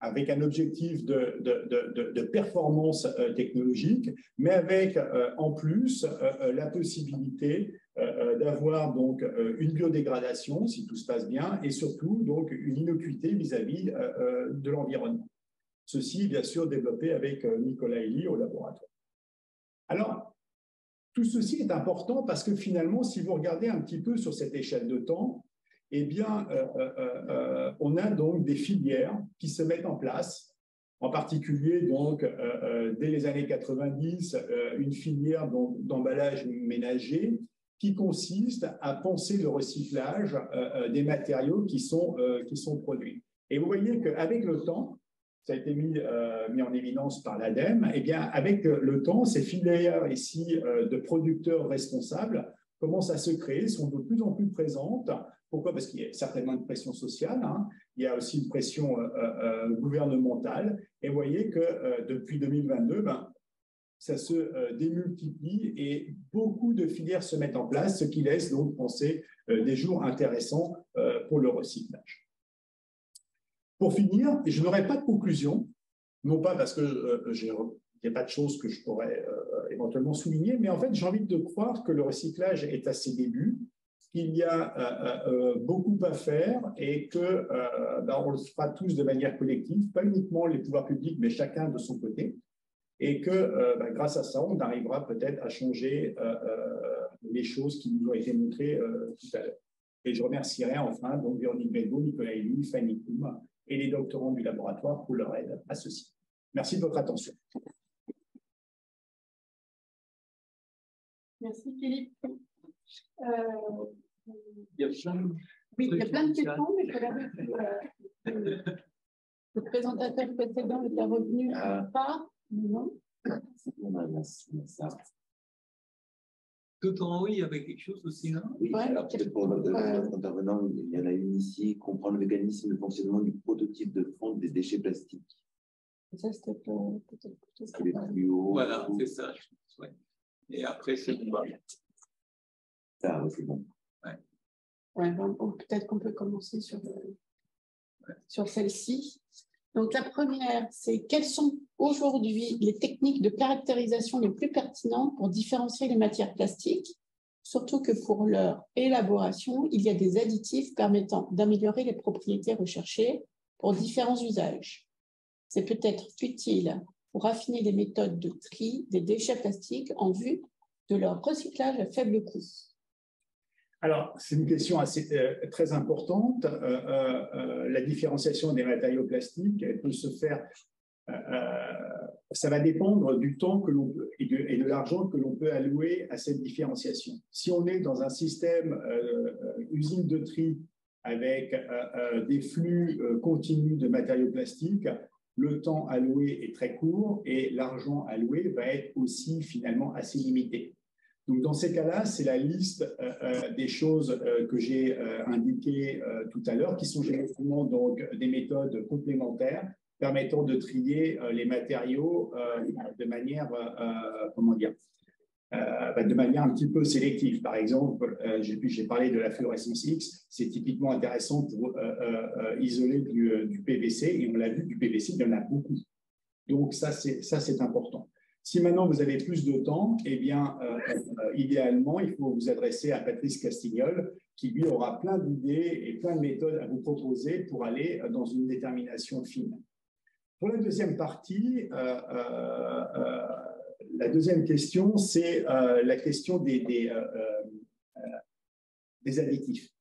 avec un objectif de performance technologique, mais avec en plus la possibilité d'avoir donc une biodégradation, si tout se passe bien, et surtout donc une innocuité vis-à-vis de l'environnement. Ceci, bien sûr, développé avec Nicolas Elie au laboratoire. Alors, tout ceci est important parce que finalement, si vous regardez un petit peu sur cette échelle de temps, eh bien, on a donc des filières qui se mettent en place, en particulier donc dès les années 90, une filière d'emballage ménager qui consiste à penser le recyclage des matériaux qui sont produits. Et vous voyez qu'avec le temps, ça a été mis en évidence par l'ADEME, eh bien, avec le temps, ces filières ici de producteurs responsables commencent à se créer, sont de plus en plus présentes. Pourquoi? Parce qu'il y a certainement une pression sociale, hein. Il y a aussi une pression gouvernementale. Et vous voyez que depuis 2022, ben, ça se démultiplie et beaucoup de filières se mettent en place, ce qui laisse donc penser des jours intéressants pour le recyclage. Pour finir, je n'aurai pas de conclusion, non pas parce que il n'y a pas de choses que je pourrais éventuellement souligner, mais en fait, j'ai envie de croire que le recyclage est à ses débuts, qu'il y a beaucoup à faire et que ben, on le fera tous de manière collective, pas uniquement les pouvoirs publics, mais chacun de son côté, et que ben, grâce à ça, on arrivera peut-être à changer les choses qui nous ont été montrées tout à l'heure. Et je remercierai enfin donc Véronique Belgo, Nicolas Elie, Fanny Koum et les doctorants du laboratoire pour leur aide à ceci. Merci de votre attention. Merci Philippe. Il y a plein oui, il y a plein de questions, mais le présentateur précédent était revenu pas. Non. Tout en haut, il y avait quelque chose aussi, non? Oui, ouais, alors peut-être pour notre intervenant, il y en a une ici, comprendre le mécanisme de fonctionnement du prototype de fonte des déchets plastiques. Ça, c'était peut-être plus haut. Voilà, c'est ça. Ouais. Et après, c'est bon. Ça, c'est bon. Ouais. Ouais, bon, peut-être qu'on peut commencer sur celle-ci. Donc, la première, c'est quelles sont aujourd'hui les techniques de caractérisation les plus pertinentes pour différencier les matières plastiques, surtout que pour leur élaboration, il y a des additifs permettant d'améliorer les propriétés recherchées pour différents usages. C'est peut-être utile pour affiner les méthodes de tri des déchets plastiques en vue de leur recyclage à faible coût. Alors, c'est une question très importante. La différenciation des matériaux plastiques, elle peut se faire, ça va dépendre du temps que l'on peut et de l'argent que l'on peut allouer à cette différenciation. Si on est dans un système usine de tri avec des flux continus de matériaux plastiques, le temps alloué est très court et l'argent alloué va être aussi finalement assez limité. Donc, dans ces cas-là, c'est la liste des choses que j'ai indiquées tout à l'heure, qui sont généralement donc des méthodes complémentaires permettant de trier les matériaux de manière, comment dire, de manière un petit peu sélective. Par exemple, j'ai parlé de la fluorescence X, c'est typiquement intéressant pour isoler du PVC, et on l'a vu, du PVC, il y en a beaucoup. Donc, ça, c'est important. Si maintenant vous avez plus de temps, eh bien, idéalement, il faut vous adresser à Patrice Castignol, qui lui aura plein d'idées et plein de méthodes à vous proposer pour aller dans une détermination fine. Pour la deuxième partie, la deuxième question, c'est la question des additifs.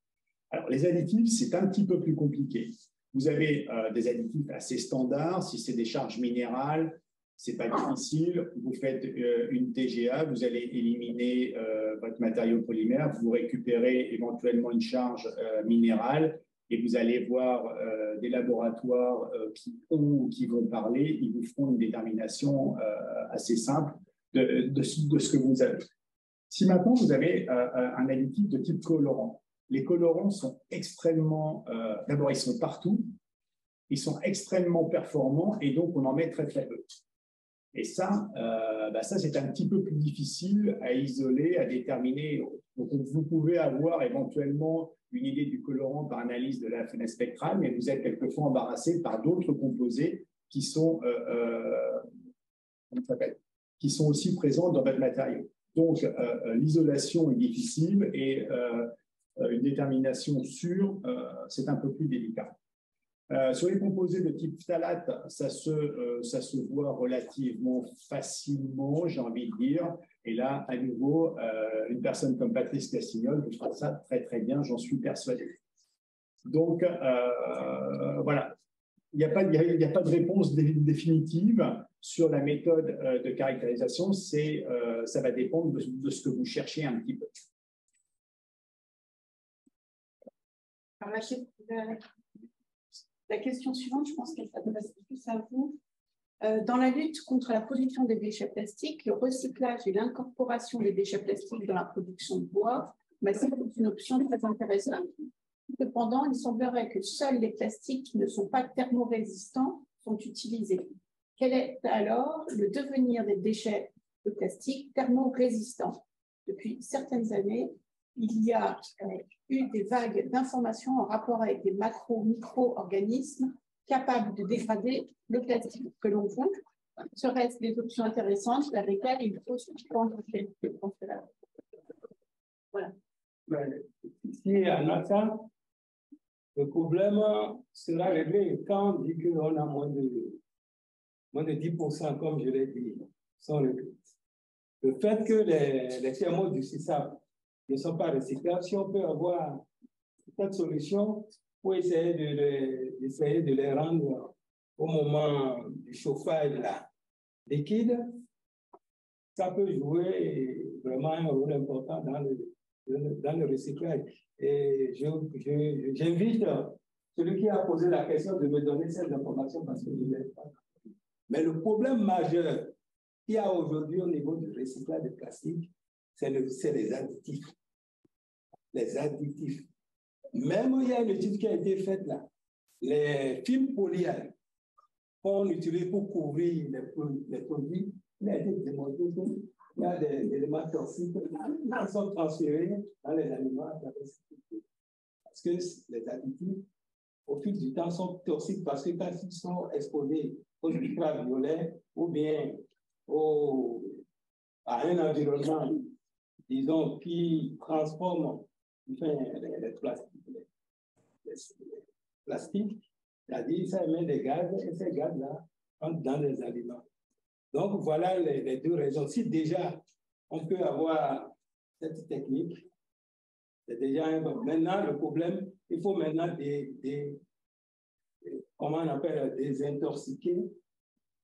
Alors, les additifs, c'est un petit peu plus compliqué. Vous avez des additifs assez standards, si c'est des charges minérales, c'est pas difficile. Vous faites une TGA, vous allez éliminer votre matériau polymère, vous récupérez éventuellement une charge minérale et vous allez voir des laboratoires qui vont parler, ils vous feront une détermination assez simple de ce que vous avez. Si maintenant vous avez un additif de type colorant, les colorants sont extrêmement, d'abord ils sont partout, ils sont extrêmement performants et donc on en met très très peu. Et ça, ça c'est un petit peu plus difficile à isoler, à déterminer. Donc, vous pouvez avoir éventuellement une idée du colorant par analyse de la fenêtre spectrale, mais vous êtes quelquefois embarrassé par d'autres composés qui sont, qui sont aussi présents dans votre matériau. Donc, l'isolation est difficile et une détermination sûre, c'est un peu plus délicat. Sur les composés de type phtalate, ça se voit relativement facilement, j'ai envie de dire. Et là, à nouveau, une personne comme Patrice Castignol vous fera ça très, très bien, j'en suis persuadé. Donc, voilà. Il n'y a pas de réponse définitive sur la méthode de caractérisation. Ça va dépendre de ce que vous cherchez un petit peu. La question suivante, je pense qu'elle s'adresse plus à vous. Dans la lutte contre la pollution des déchets plastiques, le recyclage et l'incorporation des déchets plastiques dans la production de bois c'est une option très intéressante. Cependant, il semblerait que seuls les plastiques qui ne sont pas thermorésistants sont utilisés. Quel est alors le devenir des déchets de plastique thermorésistants? Depuis certaines années, il y a eu des vagues d'informations en rapport avec des micro-organismes capables de dégrader le plastique. Que l'on voit, seraient-ce des options intéressantes vers lesquelles il faut se prendre quelques considérations? Voilà. Ici, à NASA, le problème sera réglé quand on dit qu'on a moins de 10%, comme je l'ai dit, sont réglés. Le fait que les thermos du CISAP ne sont pas recyclables, si on peut avoir cette solution pour essayer de les rendre au moment du chauffage là, liquide, ça peut jouer vraiment un rôle important dans le recyclage. Et j'invite celui qui a posé la question de me donner cette information parce que je ne l'ai pas. Mais le problème majeur qu'il y a aujourd'hui au niveau du recyclage de plastique, c'est les additifs. Les additifs. Même il y a une étude qui a été faite là. Les films polyales qu'on utilise pour couvrir les produits, il a été démontré qu'il y a des éléments toxiques qui sont transférés dans les aliments. Parce que les additifs, au fil du temps, sont toxiques parce que quand ils sont exposés aux ultraviolets ou bien à un environnement, disons, qui transforme les plastiques, c'est-à-dire ça émet des gaz et ces gaz-là entrent dans les aliments. Donc, voilà les deux raisons. Si déjà on peut avoir cette technique, c'est déjà un bon. Maintenant, le problème, il faut maintenant comment on appelle, désintoxiquer,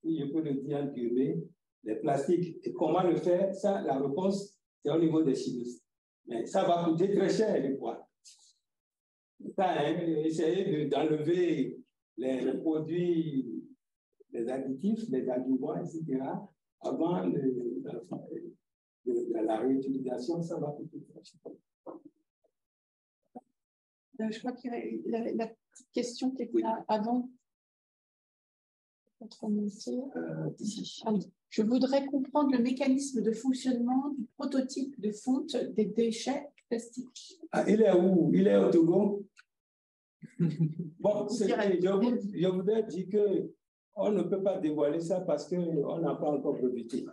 si je peux le dire en guillemets, les plastiques. Et comment le faire? Ça, la réponse, c'est au niveau des chimistes. Mais ça va coûter très cher, les poids. Essayer d'enlever les produits, les additifs, les adjuvants, etc., avant la réutilisation, ça va coûter très cher. Je crois qu'il y a la petite question qui était là avant. Je voudrais comprendre le mécanisme de fonctionnement du prototype de fonte des déchets plastiques. Ah, il est où? Il est au Togo? Bon, je voudrais dire qu'on ne peut pas dévoiler ça parce qu'on n'a pas encore breveté.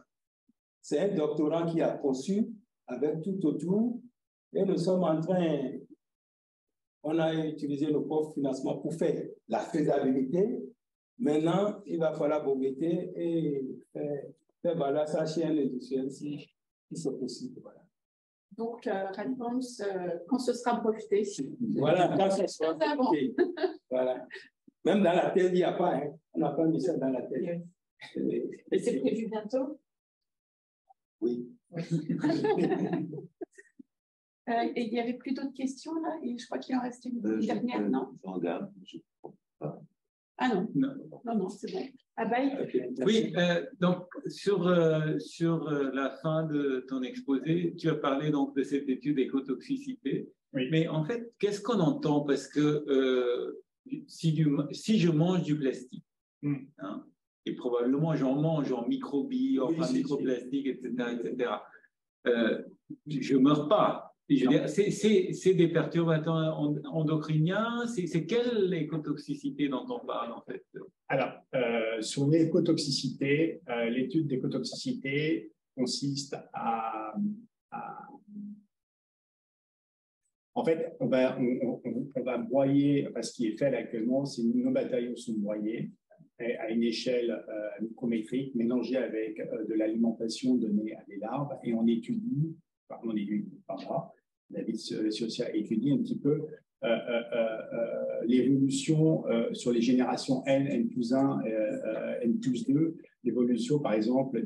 C'est un doctorant qui a conçu avec tout autour et nous sommes en train, on a utilisé le pauvre financement pour faire la faisabilité. Maintenant, il va falloir breveter et faire voilà, ça chez un industriel si c'est possible. Voilà. Donc, réponse quand ce sera breveté. Voilà, quand ce sera breveté. Voilà. Même dans la thèse, il n'y a pas, hein. On n'a pas mis ça dans la thèse. Et c'est prévu bientôt? Oui. Et il n'y avait plus d'autres questions là? Et je crois qu'il en restait une dernière, non? Je regarde. Ah non, non, c'est bon. Okay. Oui, donc sur la fin de ton exposé, tu as parlé donc de cette étude écotoxicité. Oui. Mais en fait, qu'est-ce qu'on entend? Parce que si je mange du plastique, hein, et probablement j'en mange en microbilles, enfin microplastiques, etc., je ne meurs pas. Je veux dire, c'est des perturbateurs endocriniens, c'est quelle écotoxicité dont on parle en fait? Alors, sur l'écotoxicité, l'étude d'écotoxicité consiste en fait, on va broyer, ce qui est fait actuellement, c'est que nos matériaux sont broyés à une échelle micrométrique, mélangée avec de l'alimentation donnée à des larves, et on étudie, David Siosia étudie un petit peu l'évolution sur les générations N, N plus 1, N plus 2, l'évolution par exemple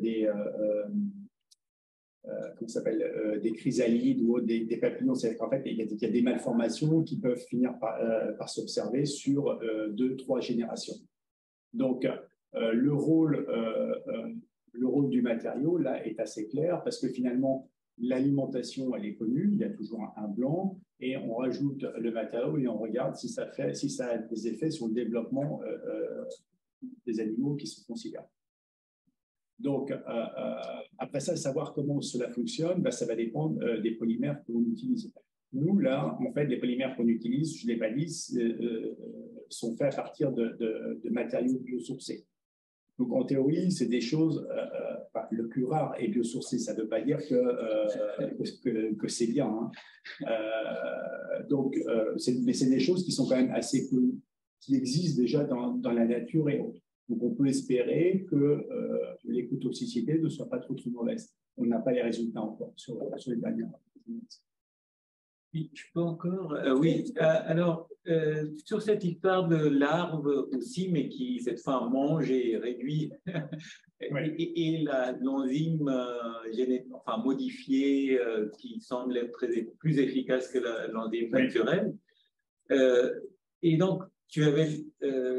comment ça s'appelle, des chrysalides ou des papillons. C'est-à-dire qu'en fait, il y a des malformations qui peuvent finir par s'observer sur 2-3 générations. Donc, le rôle du matériau, là, est assez clair parce que finalement, l'alimentation, elle est connue, il y a toujours un blanc, et on rajoute le matériau et on regarde si ça a des effets sur le développement des animaux qui sont considérés. Donc, après ça, savoir comment cela fonctionne, ça va dépendre des polymères que l'on utilise. Nous, là, en fait, les polymères qu'on utilise, je ne l'ai pas dit, sont faits à partir de matériaux biosourcés. Donc, en théorie, c'est des choses, le plus rare est biosourcé. Ça ne veut pas dire que c'est bien. Hein. Mais c'est des choses qui sont quand même assez connues, qui existent déjà dans la nature et autres. Donc, on peut espérer que l'écotoxicité ne soit pas trop mauvaise. On n'a pas les résultats encore sur les dernières. Oui, je peux encore. Oui, alors, sur cette histoire de larves aussi, mais qui cette fois mange et réduit, oui. et l'enzyme modifiée qui semble être plus efficace que l'enzyme naturelle. Et donc, tu avais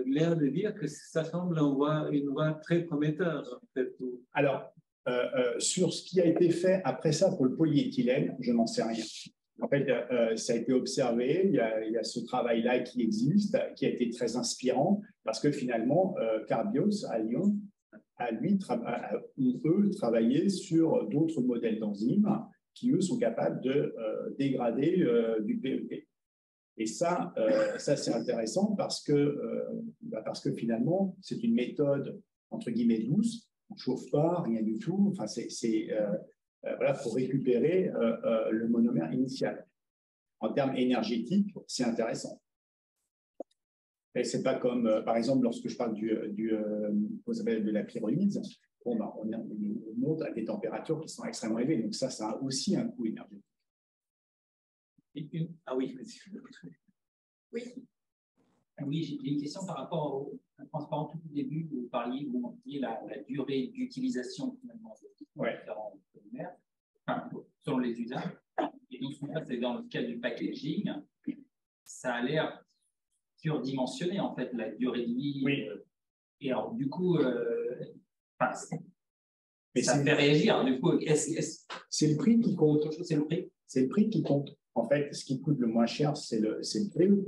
l'air de dire que ça semble une voie très prometteuse. En fait. Alors, sur ce qui a été fait après ça pour le polyéthylène, je n'en sais rien. En fait, ça a été observé, il y a ce travail-là qui existe, qui a été très inspirant, parce que finalement, Carbios à Lyon eux, travaillé sur d'autres modèles d'enzymes qui, eux, sont capables de dégrader du PET. Et ça c'est intéressant parce que finalement, c'est une méthode, entre guillemets, douce, on ne chauffe pas, rien du tout, enfin, voilà, pour récupérer le monomère initial. En termes énergétiques, c'est intéressant. Et c'est pas comme, par exemple, lorsque je parle de la pyrolyse, on monte à des températures qui sont extrêmement élevées. Donc ça a aussi un coût énergétique. Ah oui, oui. Oui, j'ai une question par rapport au transparent tout au début, vous parliez la durée d'utilisation finalement de différents polymères, selon les usages. Et donc, c'est dans le cas du packaging, ça a l'air surdimensionné en fait, la durée de vie. Oui. Et alors, du coup, ça fait réagir. Du coup, c'est le prix qui compte. C'est le prix. C'est le prix qui compte. En fait, ce qui coûte le moins cher, c'est le PE.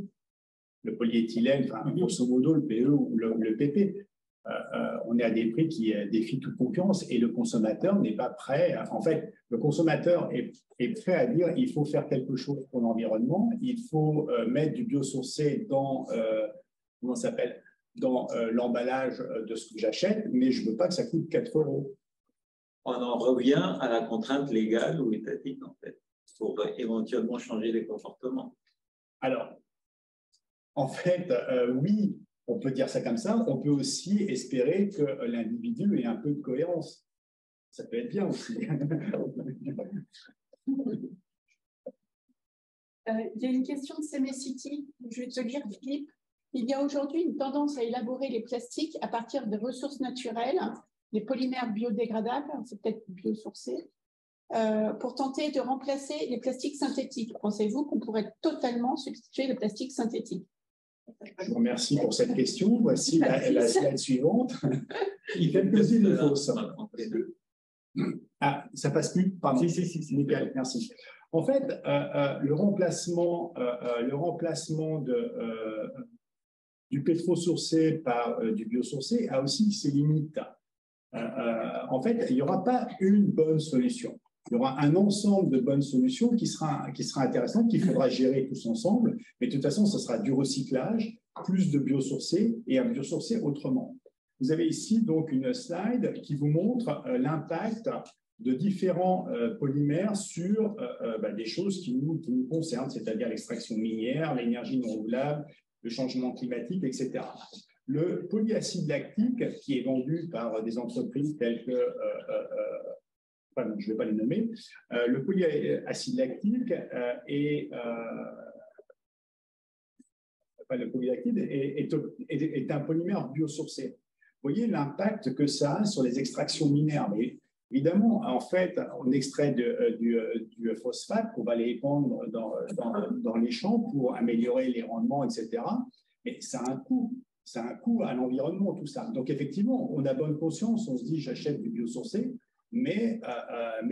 Le polyéthylène, grosso modo, le PE ou le PP. On est à des prix qui défient toute concurrence et le consommateur n'est pas prêt. En fait, le consommateur est prêt à dire il faut faire quelque chose pour l'environnement, il faut mettre du biosourcé dans l'emballage de ce que j'achète, mais je ne veux pas que ça coûte 4 €. On en revient à la contrainte légale ou étatique, en fait, pour éventuellement changer les comportements. Alors, en fait, oui, on peut dire ça comme ça. On peut aussi espérer que l'individu ait un peu de cohérence. Ça peut être bien aussi. Il y a une question de Semecity. Je vais te lire, Philippe. Il y a aujourd'hui une tendance à élaborer les plastiques à partir de ressources naturelles, des polymères biodégradables, c'est peut-être biosourcés, pour tenter de remplacer les plastiques synthétiques. Pensez-vous qu'on pourrait totalement substituer les plastiques synthétiques? Je vous remercie pour cette question. Voici la slide suivante. Quelques-unes de fausses. Ah, ça passe plus? Pardon. Si, nickel, merci. En fait, le remplacement du pétro-sourcé par du biosourcé a aussi ses limites. En fait, il n'y aura pas une bonne solution. Il y aura un ensemble de bonnes solutions qui sera intéressant, qu'il faudra gérer tous ensemble. Mais de toute façon, ce sera du recyclage, plus de biosourcés et un biosourcé autrement. Vous avez ici donc une slide qui vous montre l'impact de différents polymères sur des choses qui nous concernent, c'est-à-dire l'extraction minière, l'énergie non renouvelable, le changement climatique, etc. Le polyacide lactique, qui est vendu par des entreprises telles que, je ne vais pas les nommer, le polyacide lactique est un polymère biosourcé. Vous voyez l'impact que ça a sur les extractions minières. Mais Évidemment, en fait, on extrait du phosphate qu'on va aller épandre dans les champs pour améliorer les rendements, etc. Mais ça a un coût. Ça a un coût à l'environnement, tout ça. Donc, effectivement, on a bonne conscience, on se dit, j'achète du biosourcé, mais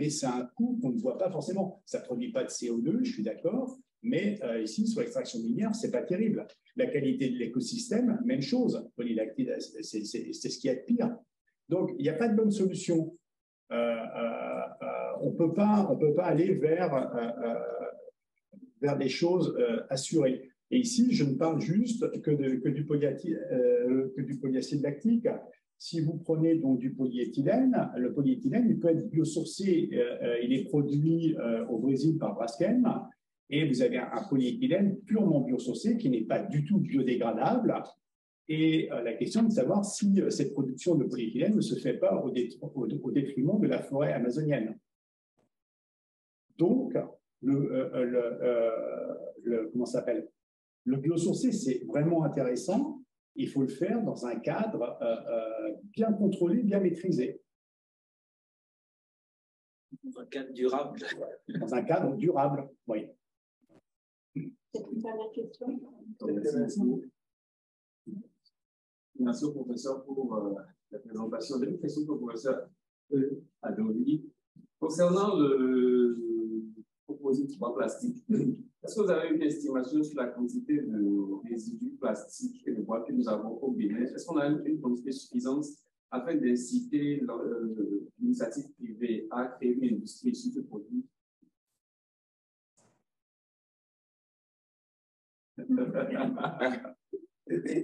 c'est un coût qu'on ne voit pas forcément. Ça ne produit pas de CO2, je suis d'accord, mais ici, sur l'extraction minière, ce n'est pas terrible. La qualité de l'écosystème, même chose. Polylactide, c'est ce qu'il y a de pire. Donc, il n'y a pas de bonne solution. On peut pas aller vers des choses assurées. Et ici, je ne parle juste que du polyacide lactique. Si vous prenez donc du polyéthylène, le polyéthylène, il peut être biosourcé. Il est produit au Brésil par Braskem. Et vous avez un polyéthylène purement biosourcé qui n'est pas du tout biodégradable. Et la question est de savoir si cette production de polyéthylène ne se fait pas au détriment de la forêt amazonienne. Donc, comment ça s'appelle ? Le biosourcé, c'est vraiment intéressant. Il faut le faire dans un cadre bien contrôlé, bien maîtrisé. Dans un cadre durable. Dans un cadre durable, oui. C'est une dernière question. Merci au professeur pour la présentation. J'ai une question pour le professeur Adoli. Concernant le proposé de plastique, est-ce que vous avez une estimation sur la quantité de résidus plastiques et de bois que nous avons au Bénin? Est-ce qu'on a une quantité suffisante afin d'inciter l'initiative privée à créer une industrie sur ce produit?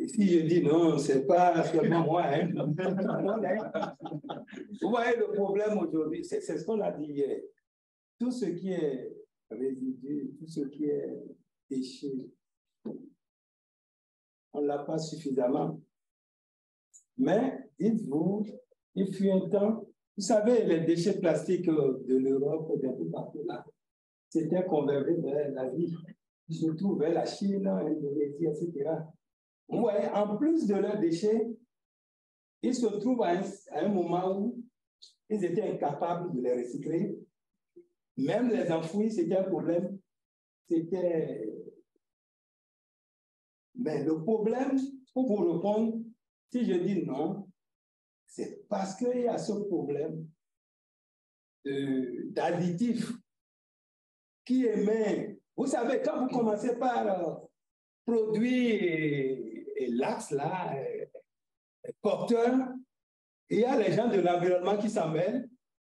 Si je dis non, ce n'est pas seulement moi. Hein. Vous voyez, le problème aujourd'hui, c'est ce qu'on a dit hier. Tout ce qui est résidu, tout ce qui est déchet, on ne l'a pas suffisamment. Mais, dites-vous, il fut un temps, vous savez, les déchets plastiques de l'Europe, d'un peu partout là, c'était convergé vers l'Asie, surtout vers la Chine, l'Indonésie, etc. Ouais, en plus de leurs déchets, ils se trouvent à un moment où ils étaient incapables de les recycler. Même les enfouir, c'était un problème. Mais le problème, pour vous répondre, si je dis non, c'est parce qu'il y a ce problème d'additifs qui émet. Vous savez, quand vous commencez par produire l'axe là, porteur, il y a les gens de l'environnement qui s'en mêlent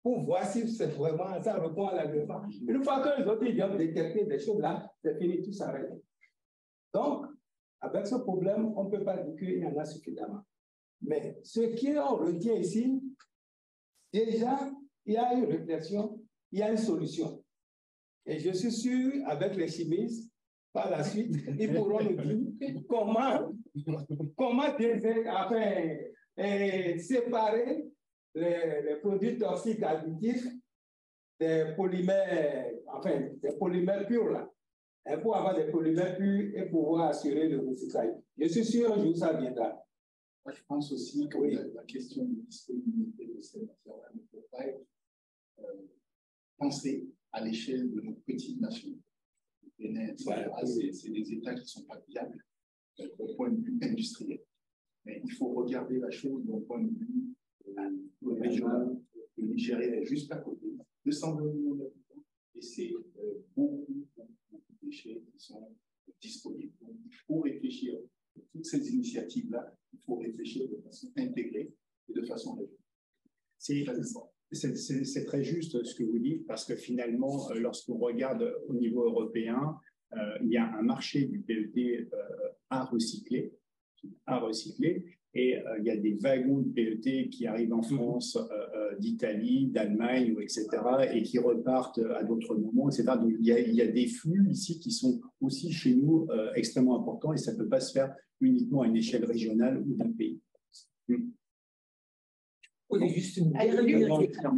pour voir si c'est vraiment ça répond à l'environnement. Une fois que les autres ils viennent détecter des choses là, c'est fini, tout s'arrête. Donc, avec ce problème, on ne peut pas dire qu'il y en a suffisamment. Mais ce qu'on retient ici, déjà, il y a une réflexion, il y a une solution. Et je suis sûr, avec les chimistes, par la suite, ils pourront nous dire comment séparer les produits toxiques additifs des polymères, des polymères purs là. Et pour avoir des polymères purs et pouvoir assurer le recyclage. Je suis sûr un jour ça viendra. Moi, je pense aussi que la question de disponibilité de ces matières ne peut pas être pensée à l'échelle de nos petites nations. C'est des États qui ne sont pas viables au point de vue industriel. Mais il faut regarder la chose d'un point de vue régional. Le Nigeria est juste à côté, 220 millions d'habitants, et c'est beaucoup de déchets qui sont disponibles. Donc, il faut réfléchir à toutes ces initiatives-là, il faut réfléchir de façon intégrée et de façon régionale. C'est très juste ce que vous dites, parce que finalement, lorsqu'on regarde au niveau européen, il y a un marché du PET à recycler, et il y a des wagons de PET qui arrivent en France, d'Italie, d'Allemagne, etc., et qui repartent à d'autres moments, etc. Donc, il y a des flux ici qui sont aussi chez nous extrêmement importants, et ça ne peut pas se faire uniquement à une échelle régionale ou d'un pays. Oui, juste une dernière question.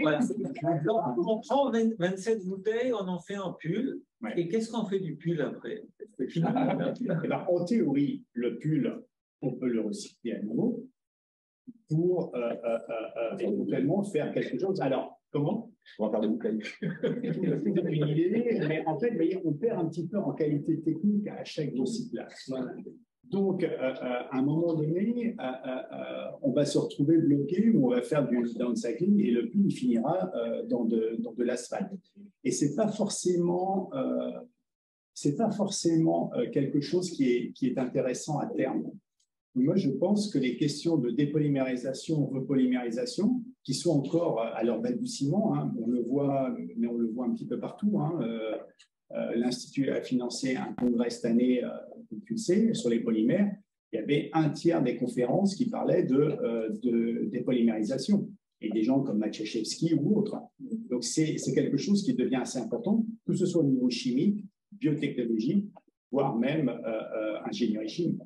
On prend 27 bouteilles, on en fait un pull. Ouais. Et qu'est-ce qu'on fait du pull après? En théorie, le pull, on peut le recycler à nouveau pour éventuellement faire quelque chose. Alors, Comment? On va faire des boucles. Mais en fait, vous voyez, on perd un petit peu en qualité technique à chaque recyclage. Donc, à un moment donné, on va se retrouver bloqué ou on va faire du downcycling et le puits finira dans de l'asphalte. Et c'est pas forcément quelque chose qui est intéressant à terme. Moi, je pense que les questions de dépolymérisation, repolymérisation, qui sont encore à leur balbutiement, hein, on le voit, mais on le voit un petit peu partout. Hein, l'Institut a financé un congrès cette année, comme tu le sais, sur les polymères. Il y avait un tiers des conférences qui parlaient de dépolymérisation, et des gens comme Maciejewski ou autres. Donc, c'est quelque chose qui devient assez important, que ce soit au niveau chimique, biotechnologie, voire même ingénierie chimique.